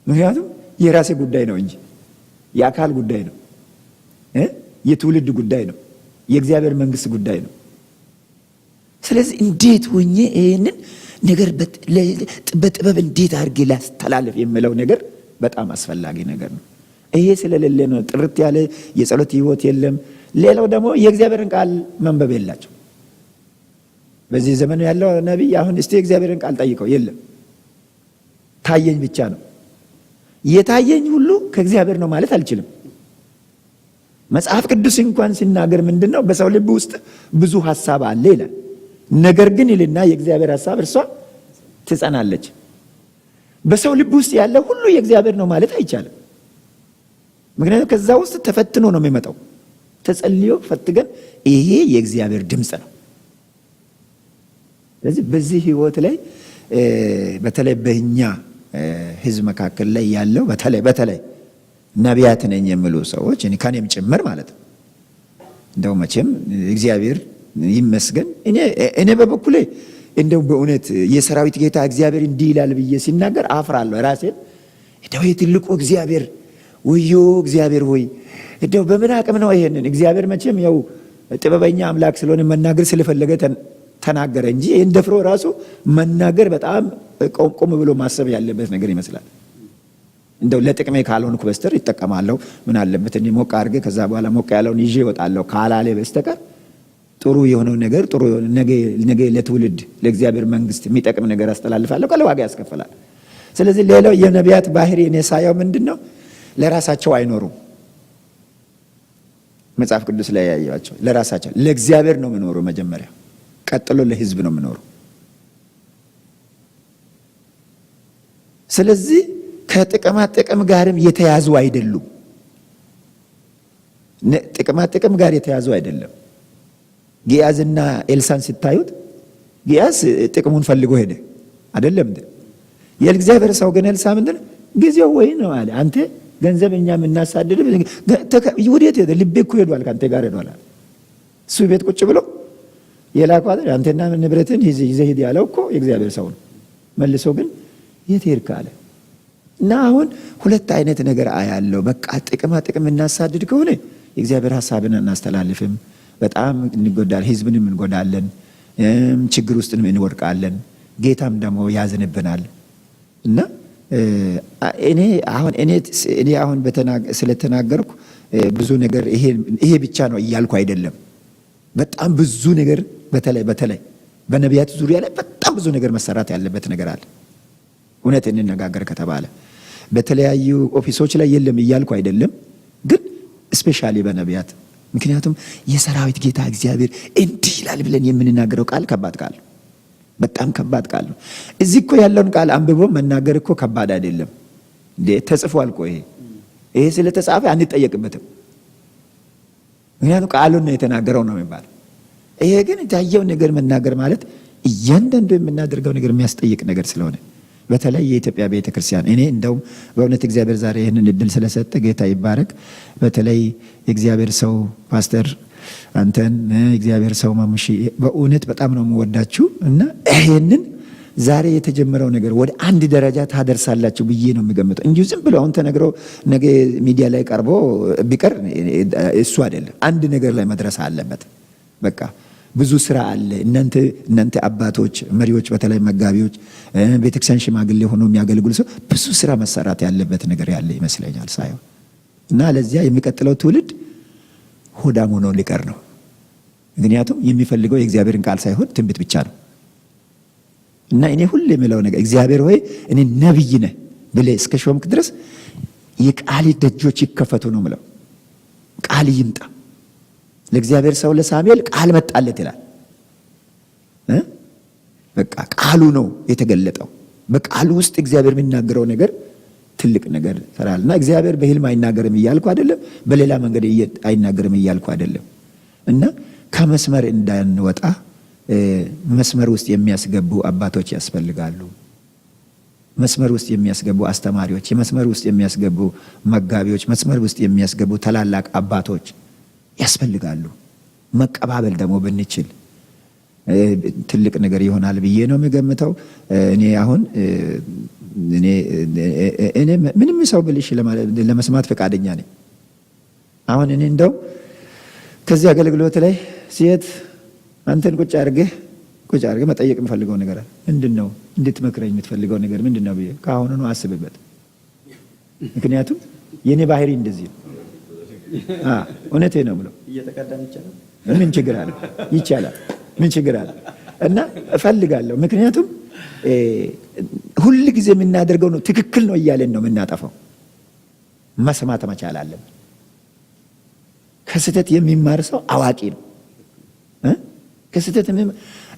ምክንያቱም የራሴ ጉዳይ ነው እንጂ የአካል ጉዳይ ነው፣ የትውልድ ጉዳይ ነው፣ የእግዚአብሔር መንግስት ጉዳይ ነው። ስለዚህ እንዴት ሆኜ ይህንን ነገር በጥበብ እንዴት አድርጌ ላስተላልፍ የሚለው ነገር በጣም አስፈላጊ ነገር ነው። ይሄ ስለሌለ ነው ጥርት ያለ የጸሎት ህይወት የለም። ሌላው ደግሞ የእግዚአብሔርን ቃል መንበብ የላቸው። በዚህ ዘመን ያለው ነቢይ አሁን እስቲ የእግዚአብሔርን ቃል ጠይቀው የለም፣ ታየኝ ብቻ ነው። የታየኝ ሁሉ ከእግዚአብሔር ነው ማለት አልችልም። መጽሐፍ ቅዱስ እንኳን ሲናገር ምንድነው በሰው ልብ ውስጥ ብዙ ሐሳብ አለ ይላል። ነገር ግን ይልና የእግዚአብሔር ሐሳብ እርሷ ትጸናለች። በሰው ልብ ውስጥ ያለ ሁሉ የእግዚአብሔር ነው ማለት አይቻልም። ምክንያቱም ከዛ ውስጥ ተፈትኖ ነው የሚመጣው። ተጸልዮ ፈትገን ይሄ የእግዚአብሔር ድምጽ ነው። ስለዚህ በዚህ ህይወት ላይ በተለይ በእኛ ህዝብ መካከል ላይ ያለው በተለይ ነቢያት ነኝ የሚሉ ሰዎች ከኔም ጭምር ማለት ነው። እንደው መቼም እግዚአብሔር ይመስገን እኔ በበኩሌ እንደው በእውነት የሰራዊት ጌታ እግዚአብሔር እንዲህ ይላል ብዬ ሲናገር አፍራለሁ ራሴን። እንደው ትልቁ እግዚአብሔር ወዮ እግዚአብሔር ሆይ እንደው በምን አቅም ነው ይሄንን? እግዚአብሔር መቼም ያው ጥበበኛ አምላክ ስለሆነ መናገር ስለፈለገ ተናገረ እንጂ ይህን ደፍሮ ራሱ መናገር በጣም ቆም ብሎ ማሰብ ያለበት ነገር ይመስላል። እንደው ለጥቅሜ ካልሆንኩ በስተቀር ይጠቀማለሁ ምን አለበት እንዲህ ሞቅ አድርጌ ከዛ በኋላ ሞቅ ያለውን ይዤ እወጣለሁ ካላለ በስተቀር ጥሩ የሆነው ነገር ጥሩ ነገ ለትውልድ ለእግዚአብሔር መንግስት የሚጠቅም ነገር አስተላልፋለሁ ካለ ዋጋ ያስከፍላል። ስለዚህ ሌላው የነቢያት ባህሪ እኔ ሳየው ምንድነው ለራሳቸው አይኖሩም። መጽሐፍ ቅዱስ ላይ ያያቸው ለራሳቸው ለእግዚአብሔር ነው የሚኖሩ መጀመሪያ፣ ቀጥሎ ለህዝብ ነው የሚኖሩ። ስለዚህ ከጥቅማ ጥቅም ጋርም የተያዙ አይደሉም። ጥቅማ ጥቅም ጋር የተያዙ አይደለም። ጊያዝና ኤልሳን ስታዩት ጊያዝ ጥቅሙን ፈልጎ ሄደ አይደለም እንዴ? የእግዚአብሔር ሰው ግን ኤልሳ ምንድን ጊዜው ወይ ነው አለ። አንተ ገንዘብ እኛ የምናሳድድ ወዴት ሄደ? ልቤ እኮ ሄዷል ከአንተ ጋር ሄዷል። እሱ ቤት ቁጭ ብሎ የላከው አይደል? አንተና ንብረትን ይዘህ ሂድ ያለው እኮ የእግዚአብሔር ሰው ነው። መልሶ ግን የት ሄድክ አለ። እና አሁን ሁለት አይነት ነገር አያለው። በቃ ጥቅማ ጥቅም እናሳድድ ከሆነ የእግዚአብሔር ሐሳብን እናስተላልፍም፣ በጣም እንጎዳለን፣ ህዝብንም እንጎዳለን፣ ችግር ውስጥንም እንወድቃለን፣ ጌታም ደግሞ ያዝንብናል። እና እኔ አሁን ስለተናገርኩ ብዙ ነገር ይሄ ብቻ ነው እያልኩ አይደለም። በጣም ብዙ ነገር በተለይ በነቢያት ዙሪያ ላይ በጣም ብዙ ነገር መሰራት ያለበት ነገር አለ። እውነት እንነጋገር ከተባለ በተለያዩ ኦፊሶች ላይ የለም እያልኩ አይደለም፣ ግን ስፔሻሊ በነቢያት። ምክንያቱም የሰራዊት ጌታ እግዚአብሔር እንዲህ ይላል ብለን የምንናገረው ቃል ከባድ ቃል፣ በጣም ከባድ ቃል ነው። እዚህ እኮ ያለውን ቃል አንብቦ መናገር እኮ ከባድ አይደለም እንዴ? ተጽፏል እኮ ይሄ ስለተጻፈ አንጠየቅበትም። ምክንያቱም ቃሉን ነው የተናገረው ነው የሚባለው። ይሄ ግን የታየው ነገር መናገር ማለት እያንዳንዱ የምናደርገው ነገር የሚያስጠይቅ ነገር ስለሆነ በተለይ የኢትዮጵያ ቤተክርስቲያን እኔ እንደውም በእውነት እግዚአብሔር ዛሬ ይህንን እድል ስለሰጠ ጌታ ይባረክ። በተለይ የእግዚአብሔር ሰው ፓስተር አንተን እግዚአብሔር ሰው ማሙሺ በእውነት በጣም ነው የምወዳችሁ እና ይሄንን ዛሬ የተጀመረው ነገር ወደ አንድ ደረጃ ታደርሳላችሁ ብዬ ነው የሚገምተው እንጂ ዝም ብሎ አሁን ተነግሮ ነገ ሚዲያ ላይ ቀርቦ ቢቀር እሱ አይደለም። አንድ ነገር ላይ መድረስ አለበት። በቃ ብዙ ስራ አለ። እናንተ አባቶች፣ መሪዎች፣ በተለይ መጋቢዎች፣ ቤተክርስቲያን ሽማግሌ ሆኖ የሚያገልግሉ ሰው ብዙ ስራ መሰራት ያለበት ነገር ያለ ይመስለኛል ሳይሆን እና ለዚያ የሚቀጥለው ትውልድ ሆዳም ሆኖ ሊቀር ነው። ምክንያቱም የሚፈልገው የእግዚአብሔርን ቃል ሳይሆን ትንቢት ብቻ ነው። እና እኔ ሁሌ የምለው ነገር እግዚአብሔር ሆይ እኔ ነብይ ነህ ብለህ እስከ ሾምክ ድረስ የቃል ደጆች ይከፈቱ ነው የምለው። ቃል ይምጣ። ለእግዚአብሔር ሰው ለሳሙኤል ቃል መጣለት ይላል። በቃ ቃሉ ነው የተገለጠው። በቃሉ ውስጥ እግዚአብሔር የሚናገረው ነገር ትልቅ ነገር ሰራልና እግዚአብሔር በህልም አይናገርም እያልኩ አይደለም፣ በሌላ መንገድ አይናገርም እያልኩ አይደለም። እና ከመስመር እንዳንወጣ መስመር ውስጥ የሚያስገቡ አባቶች ያስፈልጋሉ። መስመር ውስጥ የሚያስገቡ አስተማሪዎች፣ መስመር ውስጥ የሚያስገቡ መጋቢዎች፣ መስመር ውስጥ የሚያስገቡ ታላላቅ አባቶች ያስፈልጋሉ። መቀባበል ደግሞ ብንችል ትልቅ ነገር ይሆናል ብዬ ነው የምገምተው። እኔ ምንም ሰው ብልሽ ለመስማት ፈቃደኛ ነኝ። አሁን እኔ እንደው ከዚህ አገልግሎት ላይ ሲየት አንተን ቁጭ አድርገህ መጠየቅ የምፈልገው ነገር አለ። ምንድነው እንድትመክረኝ የምትፈልገው ነገር ምንድነው ብዬ ከአሁኑ ነው አስብበት። ምክንያቱም የኔ ባህሪ እንደዚህ ነው። እውነቴ ነው ብሎ ምን ችግር አለ? ይቻላል። ምን ችግር አለ? እና እፈልጋለሁ። ምክንያቱም ሁል ጊዜ የምናደርገው ነው ትክክል ነው እያለን ነው የምናጠፋው። መስማት መቻል አለብን። ከስህተት የሚማር ሰው አዋቂ ነው። ከስህተት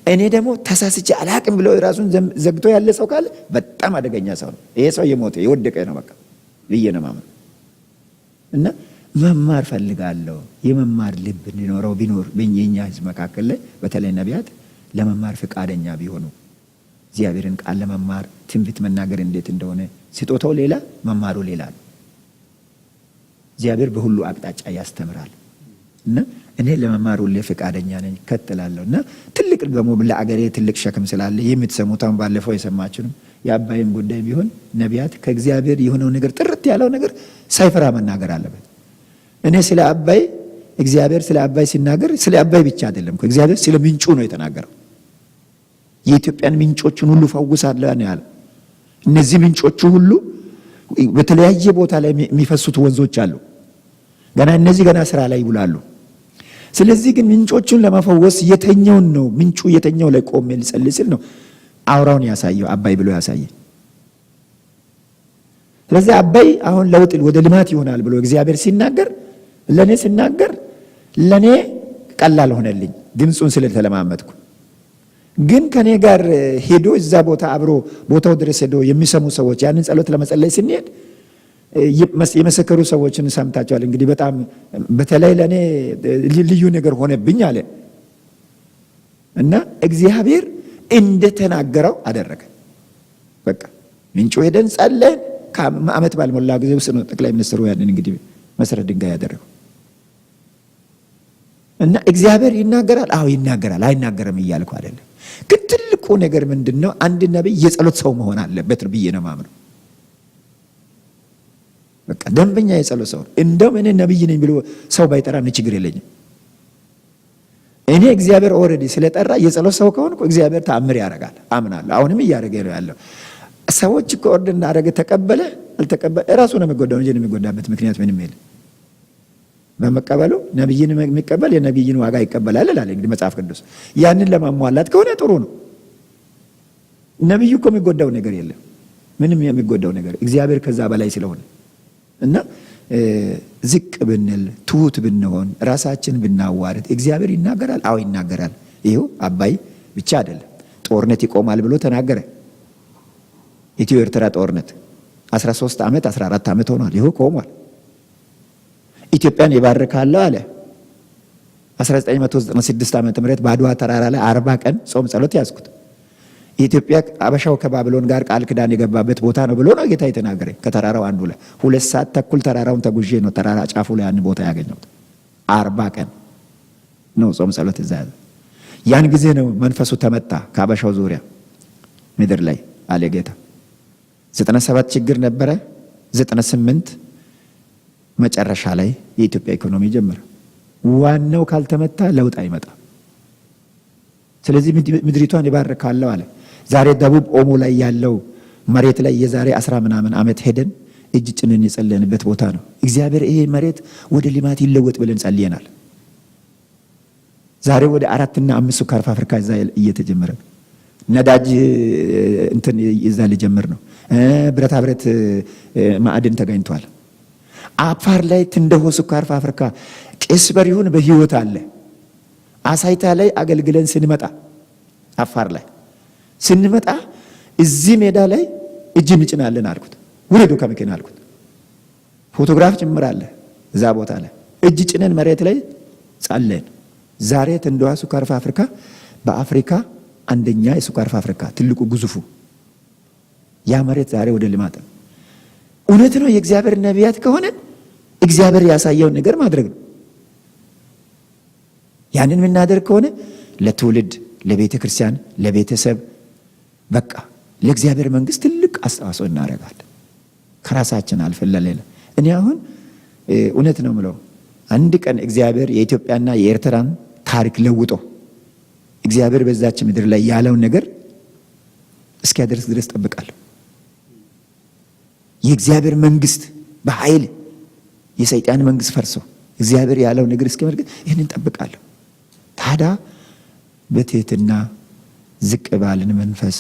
እኔ ደግሞ ተሳስቼ አላቅም ብሎ ራሱን ዘግቶ ያለ ሰው ካለ በጣም አደገኛ ሰው ነው። ይሄ ሰው የሞተ የወደቀ ነው በቃ ብዬ ነው የማምነው። እና መማር ፈልጋለሁ። የመማር ልብ እንዲኖረው ቢኖር በእኛ ህዝብ መካከል ላይ በተለይ ነቢያት ለመማር ፈቃደኛ ቢሆኑ እግዚአብሔርን ቃል ለመማር ትንቢት መናገር እንዴት እንደሆነ ስጦታው ሌላ መማሩ ሌላ ነው። እግዚአብሔር በሁሉ አቅጣጫ ያስተምራል እና እኔ ለመማር ሁሌ ፈቃደኛ ነኝ፣ እከተላለሁ። እና ትልቅ ደግሞ ለአገሬ ትልቅ ሸክም ስላለ የምትሰሙት አሁን ባለፈው የሰማችሁንም የአባይም ጉዳይ ቢሆን ነቢያት ከእግዚአብሔር የሆነው ነገር ጥርት ያለው ነገር ሳይፈራ መናገር አለበት። እኔ ስለ አባይ እግዚአብሔር ስለ አባይ ሲናገር ስለ አባይ ብቻ አይደለም፣ እግዚአብሔር ስለ ምንጩ ነው የተናገረው። የኢትዮጵያን ምንጮችን ሁሉ ፈውሳለሁ ነው ያለው። እነዚህ ምንጮቹ ሁሉ በተለያየ ቦታ ላይ የሚፈሱት ወንዞች አሉ። ገና እነዚህ ገና ስራ ላይ ይውላሉ። ስለዚህ ግን ምንጮቹን ለመፈወስ የተኛውን ነው ምንጩ የተኛው ላይ ቆሜ ልጸልይ ስል ነው አውራውን ያሳየው አባይ ብሎ ያሳየ። ስለዚህ አባይ አሁን ለውጥ ወደ ልማት ይሆናል ብሎ እግዚአብሔር ሲናገር ለኔ ሲናገር ለኔ ቀላል ሆነልኝ ድምጹን ስለተለማመጥኩ። ግን ከኔ ጋር ሄዶ እዛ ቦታ አብሮ ቦታው ድረስ ሄዶ የሚሰሙ ሰዎች ያንን ጸሎት ለመጸለይ ስንሄድ የመሰከሩ ሰዎችን ሰምታቸዋል። እንግዲህ በጣም በተለይ ለኔ ልዩ ነገር ሆነብኝ አለ እና እግዚአብሔር እንደተናገረው አደረገ። በቃ ምንጩ ሄደን ጸለይን። ከዓመት ባልሞላ ጊዜ ውስጥ ነው ጠቅላይ ሚኒስትሩ ያንን እንግዲህ መሰረት ድንጋይ ያደረገው። እና እግዚአብሔር ይናገራል። አዎ ይናገራል፣ አይናገርም እያልኩ አይደለም። ግን ትልቁ ነገር ምንድነው? አንድ ነብይ የጸሎት ሰው መሆን አለበት ብዬ ነው የማምነው። በቃ ደንበኛ የጸሎት ሰው። እንደውም እኔ ነብይ ነኝ ብሎ ሰው ባይጠራ እኔ ችግር የለኝም። እኔ እግዚአብሔር ኦልሬዲ ስለጠራ የጸሎት ሰው ከሆንኩ እግዚአብሔር ተአምር ያደርጋል አምናለሁ። አሁንም እያደረገ ነው ያለው። ሰዎች እኮ ኦርደር እንዳደረገ ተቀበለ አልተቀበለ ራሱ ነው የሚጎዳው እንጂ የሚጎዳበት ምክንያት ምንም የለም። በመቀበሉ ነብይን የሚቀበል የነብይን ዋጋ ይቀበላል ይላል እንግዲህ መጽሐፍ ቅዱስ። ያንን ለማሟላት ከሆነ ጥሩ ነው። ነብዩ እኮ የሚጎዳው ነገር የለም፣ ምንም የሚጎዳው ነገር እግዚአብሔር ከዛ በላይ ስለሆነ እና ዝቅ ብንል ትሁት ብንሆን ራሳችን ብናዋርድ እግዚአብሔር ይናገራል። አዎ ይናገራል። ይሄው አባይ ብቻ አይደለም ጦርነት ይቆማል ብሎ ተናገረ። ኢትዮ ኤርትራ ጦርነት 13 ዓመት 14 ዓመት ሆኗል። ይሄው ቆሟል። ኢትዮጵያን ይባርካል አለ 1996 ዓመተ ምህረት በአድዋ ተራራ ላይ 40 ቀን ጾም ጸሎት ያዝኩት። ኢትዮጵያ አበሻው ከባቢሎን ጋር ቃል ኪዳን የገባበት ቦታ ነው ብሎ ነው ጌታ የተናገረኝ። ከተራራው አንዱ ላይ 2 ሰዓት ተኩል ተራራውን ተጉዤ ነው ተራራ ጫፉ ላይ ያን ቦታ ያገኘሁት። 40 ቀን ነው ጾም ጸሎት እዛ። ያን ጊዜ ነው መንፈሱ ተመታ ከአበሻው ዙሪያ ምድር ላይ አለ ጌታ። 97 ችግር ነበረ። 98 መጨረሻ ላይ የኢትዮጵያ ኢኮኖሚ ጀመረ። ዋናው ካልተመታ ለውጥ አይመጣም። ስለዚህ ምድሪቷን ይባርካለሁ አለ። ዛሬ ደቡብ ኦሞ ላይ ያለው መሬት ላይ የዛሬ 10 ምናምን ዓመት ሄደን እጅ ጭንን የጸለየንበት ቦታ ነው። እግዚአብሔር ይሄ መሬት ወደ ልማት ይለወጥ ብለን ጸልየናል። ዛሬ ወደ 4 እና 5 ሱካር ፋብሪካ እዛ እየተጀመረ ነው። ነዳጅ እንትን እዛ ሊጀምር ነው። ብረታ ብረት ማዕድን ተገኝቷል። አፋር ላይ ትንደሆ ሱካር ፋብሪካ ቄስ በሪሁን በህይወት አለ። አሳይታ ላይ አገልግለን ስንመጣ አፋር ላይ ስንመጣ እዚህ ሜዳ ላይ እጅ እንጭናለን አልኩት። ውረዱ ከመኪና አልኩት። ፎቶግራፍ ጭምር አለ እዛ ቦታ ላይ እጅ ጭነን መሬት ላይ ጸለን። ዛሬ ትንደሆ ሱካር ፋብሪካ በአፍሪካ አንደኛ የሱካር ፋብሪካ ትልቁ ግዙፉ ያ መሬት ዛሬ ወደ ልማት ነው። እውነት ነው። የእግዚአብሔር ነቢያት ከሆነ እግዚአብሔር ያሳየውን ነገር ማድረግ ነው። ያንን የምናደርግ ከሆነ ለትውልድ፣ ለቤተ ክርስቲያን፣ ለቤተሰብ በቃ ለእግዚአብሔር መንግስት ትልቅ አስተዋጽኦ እናደርጋለን። ከራሳችን አልፈን ለሌላ እኔ አሁን እውነት ነው የምለው አንድ ቀን እግዚአብሔር የኢትዮጵያና የኤርትራን ታሪክ ለውጦ እግዚአብሔር በዛች ምድር ላይ ያለውን ነገር እስኪያደርስ ድረስ ጠብቃለሁ። የእግዚአብሔር መንግስት በኃይል የሰይጣን መንግስት ፈርሶ እግዚአብሔር ያለው ነገር እስኪመርግ ይህንን ጠብቃለሁ። ታዲያ በትህትና ዝቅ ባልን መንፈስ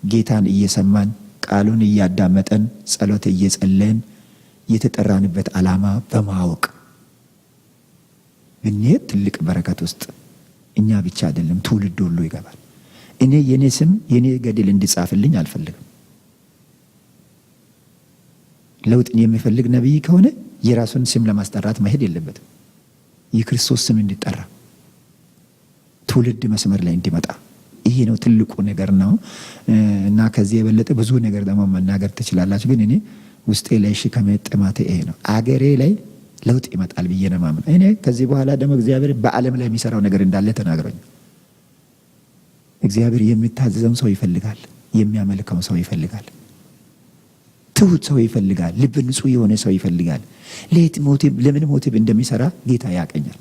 ጌታን እየሰማን ቃሉን እያዳመጠን ጸሎት እየጸለይን የተጠራንበት ዓላማ በማወቅ ብንሄድ ትልቅ በረከት ውስጥ እኛ ብቻ አይደለም ትውልድ ሁሉ ይገባል። እኔ የኔ ስም የኔ ገድል እንዲጻፍልኝ አልፈልግም። ለውጥን የሚፈልግ ነብይ ከሆነ የራሱን ስም ለማስጠራት መሄድ የለበትም። የክርስቶስ ስም እንዲጠራ ትውልድ መስመር ላይ እንዲመጣ ይሄ ነው ትልቁ ነገር ነው። እና ከዚህ የበለጠ ብዙ ነገር ደግሞ መናገር ትችላላችሁ። ግን እኔ ውስጤ ላይ ከመጠማቴ ይሄ ነው። አገሬ ላይ ለውጥ ይመጣል ብዬ ነው ማመን። እኔ ከዚህ በኋላ ደግሞ እግዚአብሔር በዓለም ላይ የሚሰራው ነገር እንዳለ ተናግሮኝ እግዚአብሔር የሚታዘዘው ሰው ይፈልጋል፣ የሚያመልከው ሰው ይፈልጋል። ትሁት ሰው ይፈልጋል። ልብ ንጹህ የሆነ ሰው ይፈልጋል። ለምን ሞቲቭ እንደሚሰራ ጌታ ያቀኛል።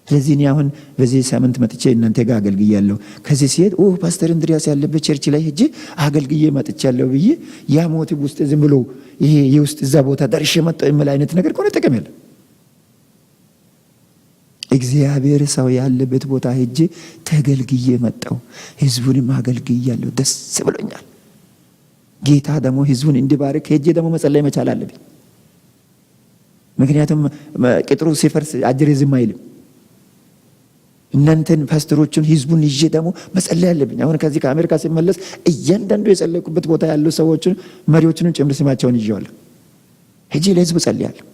ስለዚህ እኔ አሁን በዚህ ሳምንት መጥቼ እናንተ ጋር አገልግያለሁ። ከዚህ ሲሄድ ፓስተር እንድሪያስ ያለበት ቸርች ላይ ሄጄ አገልግዬ መጥቻለሁ ብዬ ያ ሞቲቭ ውስጥ ዝም ብሎ ይሄ የውስጥ እዛ ቦታ ደርሼ መጣሁ የሚል አይነት ነገር ከሆነ ጥቅም የለም። እግዚአብሔር ሰው ያለበት ቦታ ሄጄ ተገልግዬ መጣሁ፣ ህዝቡንም አገልግያለሁ፣ ደስ ብሎኛል። ጌታ ደግሞ ህዝቡን እንዲባርክ ሄጄ ደግሞ መጸለይ መቻል አለብኝ። ምክንያቱም ቅጥሩ ሲፈርስ አጅሬ ዝም አይልም። እናንተን ፓስተሮቹን ህዝቡን ይዤ ደግሞ መጸለይ አለብኝ። አሁን ከዚህ ከአሜሪካ ሲመለስ እያንዳንዱ የጸለይኩበት ቦታ ያሉ ሰዎችን መሪዎችንም ጭምር ስማቸውን ይዤዋለሁ። ሄጄ ለህዝቡ ጸልያለሁ።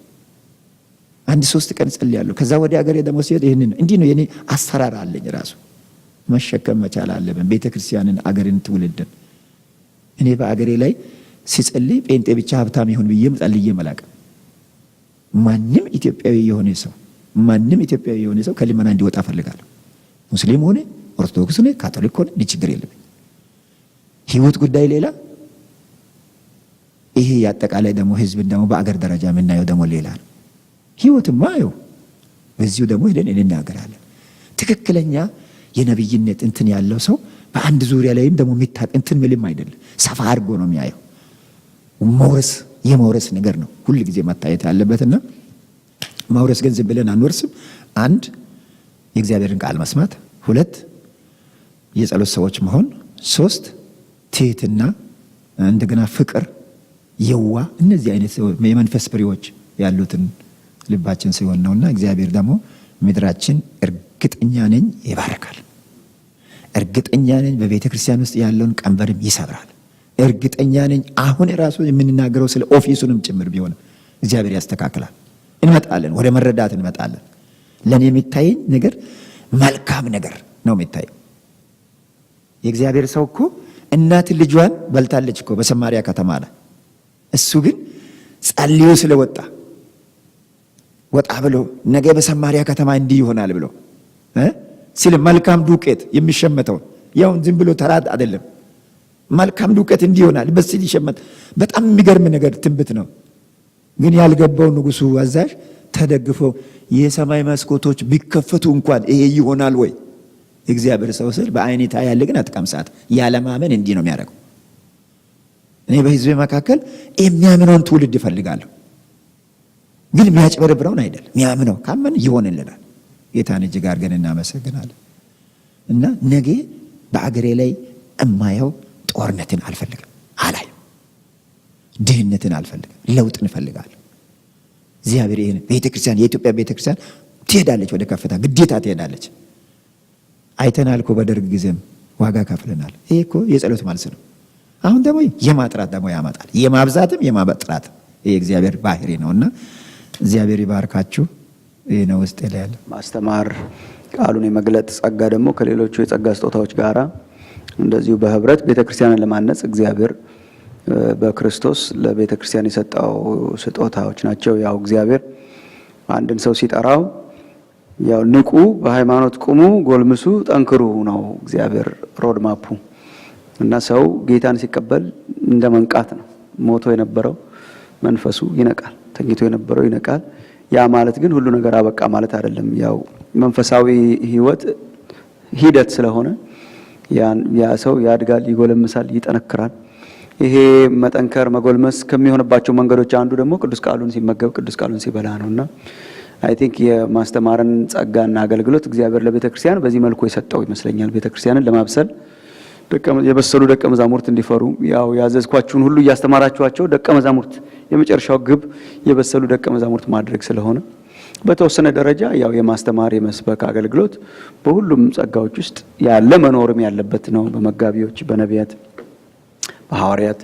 1-3 ቀን ጸልያለሁ። ከዛ ወደ ሀገሬ ደግሞ ሲሄድ ይህንን እንዲህ ነው የኔ አሰራር አለኝ። ራሱ መሸከም መቻል አለብን ቤተክርስቲያንን፣ አገርን፣ ትውልድን። እኔ በአገሬ ላይ ሲጸልይ ጴንጤ ብቻ ሀብታም ይሁን ብዬ ጸልዬ መላቀም። ማንም ኢትዮጵያዊ የሆነ ሰው ከልመና እንዲወጣ ፈልጋለሁ። ሙስሊም ሆነ ኦርቶዶክስ ሆነ ካቶሊክ ሆነ ችግር የለብኝ። ህይወት ጉዳይ ሌላ፣ ይሄ ያጠቃላይ ደግሞ ህዝብን ደግሞ በአገር ደረጃ የምናየው ደግሞ ሌላ ነው። ህይወትማ ይኸው በዚሁ ደግሞ ሄደን እንናገራለን። ትክክለኛ የነብይነት እንትን ያለው ሰው በአንድ ዙሪያ ላይም ደግሞ የሚታቅ እንትን ምልም አይደለም፣ ሰፋ አድርጎ ነው የሚያየው። የመውረስ ነገር ነው ሁል ጊዜ መታየት ያለበትና መውረስ ገንዘብ ብለን አንወርስም። 1 የእግዚአብሔርን ቃል መስማት፣ 2 የጸሎት ሰዎች መሆን፣ 3 ትህትና፣ እንደገና ፍቅር፣ የዋ እነዚህ አይነት የመንፈስ ፍሬዎች ያሉትን ልባችን ሲሆን ነውና እግዚአብሔር ደግሞ ምድራችን እርግጠኛ ነኝ ይባርካል። እርግጠኛ ነኝ በቤተ ክርስቲያን ውስጥ ያለውን ቀንበርም ይሰብራል። እርግጠኛ ነኝ አሁን ራሱ የምንናገረው ስለ ኦፊሱንም ጭምር ቢሆን እግዚአብሔር ያስተካክላል። እንመጣለን፣ ወደ መረዳት እንመጣለን። ለኔ የሚታየኝ ነገር መልካም ነገር ነው የሚታየው። የእግዚአብሔር ሰው እኮ እናት ልጇን በልታለች እኮ በሰማሪያ ከተማ ላይ። እሱ ግን ጸልዮ ስለወጣ ወጣ ብሎ ነገ በሰማሪያ ከተማ እንዲህ ይሆናል ብሎ ስለ መልካም ዱቄት የሚሸመተው ያው ዝም ብሎ ተራድ አይደለም። መልካም ዱቄት እንዲህ ይሆናል በስል ይሸመት። በጣም የሚገርም ነገር ትንቢት ነው። ግን ያልገባው ንጉሱ አዛዥ ተደግፎ የሰማይ መስኮቶች ቢከፈቱ እንኳን ይሄ ይሆናል ወይ? እግዚአብሔር ሰው ስል በአይኔታ ያለ ግን አትቀምሳት ያለማመን እንዲህ ነው የሚያደርገው። እኔ በህዝብ መካከል የሚያምነውን ትውልድ እፈልጋለሁ። ግን የሚያጭበረብረውን አይደለም። የሚያምነው ካመን ይሆንልናል። ጌታን እጅግ አድርገን እናመሰግናለን። እና ነገ በአገሬ ላይ እማየው ጦርነትን አልፈልግም፣ አላየም። ድህነትን አልፈልግም፣ ለውጥን እፈልጋለሁ። እግዚአብሔር ይሄን ቤተክርስቲያን፣ የኢትዮጵያ ቤተክርስቲያን ትሄዳለች፣ ወደ ከፍታ ግዴታ ትሄዳለች። አይተናል እኮ በደርግ ጊዜም ዋጋ ከፍለናል። ይሄ እኮ የጸሎት መልስ ነው። አሁን ደግሞ የማጥራት ደግሞ ያመጣል፣ የማብዛትም የማበጥራትም። ይሄ እግዚአብሔር ባህሪ ነውና እግዚአብሔር ይባርካችሁ። ይሄ ነው ውስጥ ያለ ማስተማር፣ ቃሉን የመግለጥ ጸጋ ደግሞ ከሌሎቹ የጸጋ ስጦታዎች ጋራ እንደዚሁ በህብረት ቤተክርስቲያንን ለማነጽ እግዚአብሔር በክርስቶስ ለቤተክርስቲያን የሰጠው ስጦታዎች ናቸው። ያው እግዚአብሔር አንድን ሰው ሲጠራው ያው ንቁ፣ በሃይማኖት ቁሙ፣ ጎልምሱ፣ ጠንክሩ ነው እግዚአብሔር ሮድማፑ። እና ሰው ጌታን ሲቀበል እንደ መንቃት ነው። ሞቶ የነበረው መንፈሱ ይነቃል፣ ተኝቶ የነበረው ይነቃል። ያ ማለት ግን ሁሉ ነገር አበቃ ማለት አይደለም። ያው መንፈሳዊ ህይወት ሂደት ስለሆነ ያ ሰው ያድጋል፣ ይጎለምሳል፣ ይጠነክራል። ይሄ መጠንከር መጎልመስ ከሚሆንባቸው መንገዶች አንዱ ደግሞ ቅዱስ ቃሉን ሲመገብ ቅዱስ ቃሉን ሲበላ ነውና አይ ቲንክ የማስተማርን ጸጋና አገልግሎት እግዚአብሔር ለቤተክርስቲያን በዚህ መልኩ የሰጠው ይመስለኛል። ቤተክርስቲያንን ለማብሰል የበሰሉ ደቀ መዛሙርት እንዲፈሩ ያው ያዘዝኳችሁን ሁሉ እያስተማራችኋቸው ደቀ መዛሙርት የመጨረሻው ግብ የበሰሉ ደቀ መዛሙርት ማድረግ ስለሆነ በተወሰነ ደረጃ ያው የማስተማር የመስበክ አገልግሎት በሁሉም ጸጋዎች ውስጥ ያለ መኖርም ያለበት ነው። በመጋቢዎች፣ በነቢያት፣ በሐዋርያት፣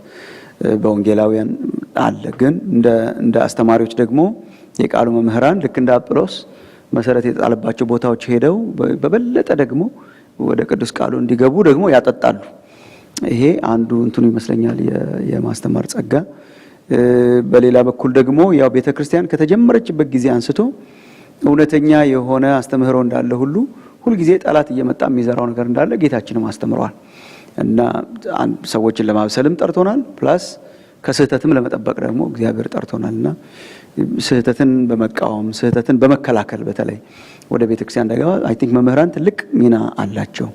በወንጌላውያን አለ። ግን እንደ አስተማሪዎች ደግሞ የቃሉ መምህራን ልክ እንደ አጵሎስ መሰረት የጣለባቸው ቦታዎች ሄደው በበለጠ ደግሞ ወደ ቅዱስ ቃሉ እንዲገቡ ደግሞ ያጠጣሉ። ይሄ አንዱ እንትኑ ይመስለኛል የማስተማር ጸጋ። በሌላ በኩል ደግሞ ያው ቤተክርስቲያን ከተጀመረችበት ጊዜ አንስቶ እውነተኛ የሆነ አስተምህሮ እንዳለ ሁሉ ሁልጊዜ ጠላት እየመጣ የሚዘራው ነገር እንዳለ ጌታችንም አስተምሯል። እና ሰዎችን ለማብሰልም ጠርቶናል። ፕላስ ከስህተትም ለመጠበቅ ደግሞ እግዚአብሔር ጠርቶናል እና ስህተትን በመቃወም ስህተትን በመከላከል በተለይ ወደ ቤተክርስቲያን እንዳይገባ አይ ቲንክ መምህራን ትልቅ ሚና አላቸው።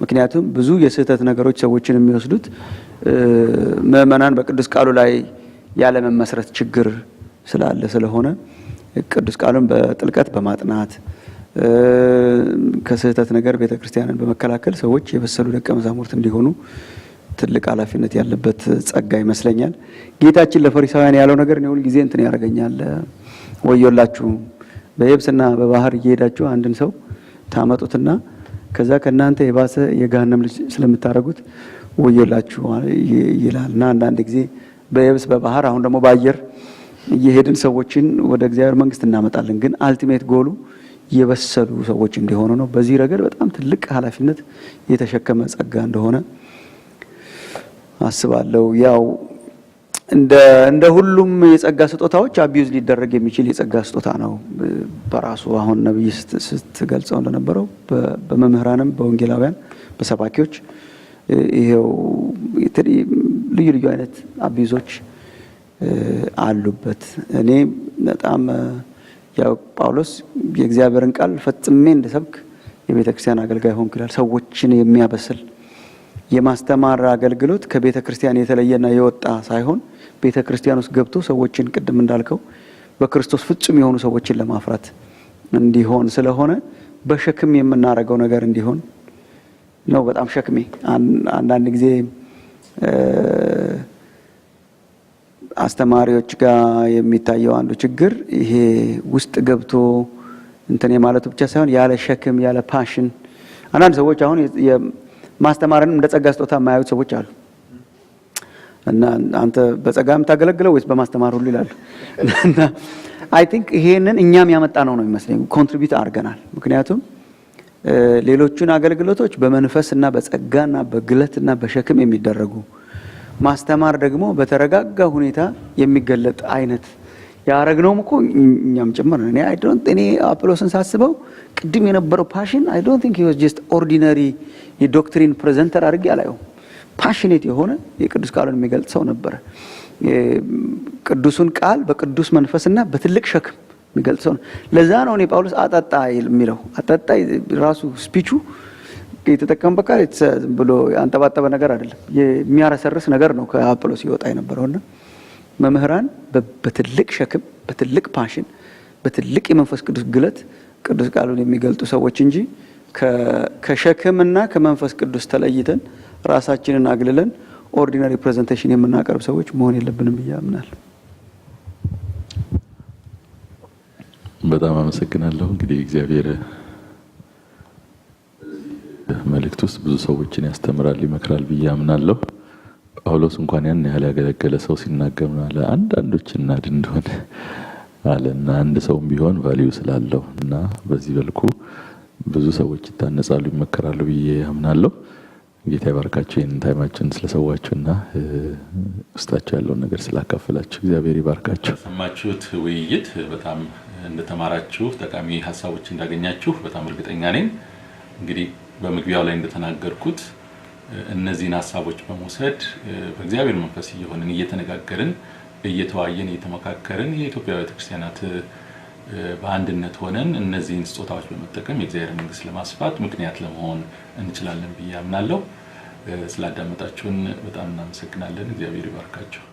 ምክንያቱም ብዙ የስህተት ነገሮች ሰዎችን የሚወስዱት ምዕመናን በቅዱስ ቃሉ ላይ ያለ መመስረት ችግር ስላለ ስለሆነ ቅዱስ ቃሉን በጥልቀት በማጥናት ከስህተት ነገር ቤተክርስቲያንን በመከላከል ሰዎች የበሰሉ ደቀ መዛሙርት እንዲሆኑ ትልቅ ኃላፊነት ያለበት ጸጋ ይመስለኛል። ጌታችን ለፈሪሳውያን ያለው ነገር ነው ሁሉ ጊዜ እንትን ያደርገኛል። ወዮላችሁ በየብስና በባህር እየሄዳችሁ አንድን ሰው ታመጡትና ከዛ ከናንተ የባሰ የገሃነም ልጅ ስለምታረጉት ወዮላችሁ ይላልና አንዳንድ ጊዜ በየብስ በባህር አሁን ደግሞ በአየር እየሄድን ሰዎችን ወደ እግዚአብሔር መንግስት እናመጣለን። ግን አልቲሜት ጎሉ የበሰሉ ሰዎች እንዲሆኑ ነው። በዚህ ረገድ በጣም ትልቅ ኃላፊነት የተሸከመ ጸጋ እንደሆነ አስባለሁ። ያው እንደ ሁሉም የጸጋ ስጦታዎች አቢዩዝ ሊደረግ የሚችል የጸጋ ስጦታ ነው በራሱ። አሁን ነብይ ስትገልጸው እንደነበረው በመምህራንም በወንጌላውያን በሰባኪዎች ይሄው ልዩ ልዩ አይነት አቢዩዞች አሉበት። እኔ በጣም ያው ጳውሎስ የእግዚአብሔርን ቃል ፈጽሜ እንደሰብክ የቤተክርስቲያን አገልጋይ ሆንኩ ይላል። ሰዎችን የሚያበስል የማስተማር አገልግሎት ከቤተክርስቲያን የተለየና የወጣ ሳይሆን ቤተክርስቲያን ውስጥ ገብቶ ሰዎችን ቅድም እንዳልከው በክርስቶስ ፍጹም የሆኑ ሰዎችን ለማፍራት እንዲሆን ስለሆነ በሸክም የምናረገው ነገር እንዲሆን ነው። በጣም ሸክሜ አንዳንድ ጊዜ አስተማሪዎች ጋር የሚታየው አንዱ ችግር ይሄ ውስጥ ገብቶ እንትን የማለቱ ብቻ ሳይሆን ያለ ሸክም ያለ ፓሽን አንዳንድ ሰዎች አሁን ማስተማርን እንደ ጸጋ ስጦታ የማያዩት ሰዎች አሉ። እና አንተ በጸጋ የምታገለግለው ወይስ በማስተማር ሁሉ ይላሉ። እና አይ ቲንክ ይሄንን እኛም ያመጣ ነው የሚመስለኝ ኮንትሪቢዩት አድርገናል። ምክንያቱም ሌሎቹን አገልግሎቶች በመንፈስና በጸጋና በግለትና በሸክም የሚደረጉ ማስተማር ደግሞ በተረጋጋ ሁኔታ የሚገለጥ አይነት ያረግነውም እኮ እኛም ጭምር ነው። እኔ አጵሎስን ሳስበው ቅድም የነበረው ፓሽን አይ ዶንት ቲንክ ሂ ዋዝ ጀስት ኦርዲነሪ የዶክትሪን ፕሬዘንተር አድርጌ አላየው። ፓሽኔት የሆነ የቅዱስ ቃሉን የሚገልጽ ሰው ነበረ። ቅዱሱን ቃል በቅዱስ መንፈስና በትልቅ ሸክም የሚገልጽ ሰው ነው። ለዛ ነው እኔ ጳውሎስ አጠጣ የሚለው። አጠጣ ራሱ ስፒቹ የተጠቀመበት ቃል ብሎ አንጠባጠበ ነገር አይደለም፣ የሚያረሰርስ ነገር ነው ከአጵሎስ ይወጣ የነበረውና መምህራን በትልቅ ሸክም በትልቅ ፓሽን በትልቅ የመንፈስ ቅዱስ ግለት ቅዱስ ቃሉን የሚገልጡ ሰዎች እንጂ ከሸክምና ከመንፈስ ቅዱስ ተለይተን ራሳችንን አግልለን ኦርዲናሪ ፕሬዘንቴሽን የምናቀርብ ሰዎች መሆን የለብንም ብዬ አምናለሁ። በጣም አመሰግናለሁ። እንግዲህ እግዚአብሔር መልእክት ውስጥ ብዙ ሰዎችን ያስተምራል ይመክራል ብዬ አምናለሁ። ጳውሎስ እንኳን ያን ያህል ያገለገለ ሰው ሲናገር አለ አንዳንዶች እናድ እንደሆነ አለና አንድ ሰውም ቢሆን ቫልዩ ስላለው እና በዚህ መልኩ ብዙ ሰዎች ይታነጻሉ ይመከራሉ ብዬ አምናለሁ። ጌታ ይባርካችሁ። ይህንን ታይማችሁን ስለሰዋችሁና ውስጣችሁ ያለውን ነገር ስላካፈላችሁ እግዚአብሔር ይባርካችሁ። ሰማችሁት ውይይት በጣም እንደተማራችሁ ጠቃሚ ሀሳቦች እንዳገኛችሁ በጣም እርግጠኛ ነኝ። እንግዲህ በመግቢያው ላይ እንደተናገርኩት እነዚህን ሀሳቦች በመውሰድ በእግዚአብሔር መንፈስ እየሆንን እየተነጋገርን እየተዋየን እየተመካከርን የኢትዮጵያ ቤተክርስቲያናት በአንድነት ሆነን እነዚህን ስጦታዎች በመጠቀም የእግዚአብሔር መንግስት ለማስፋት ምክንያት ለመሆን እንችላለን ብዬ አምናለሁ። ስላዳመጣችሁን በጣም እናመሰግናለን። እግዚአብሔር ይባርካችሁ።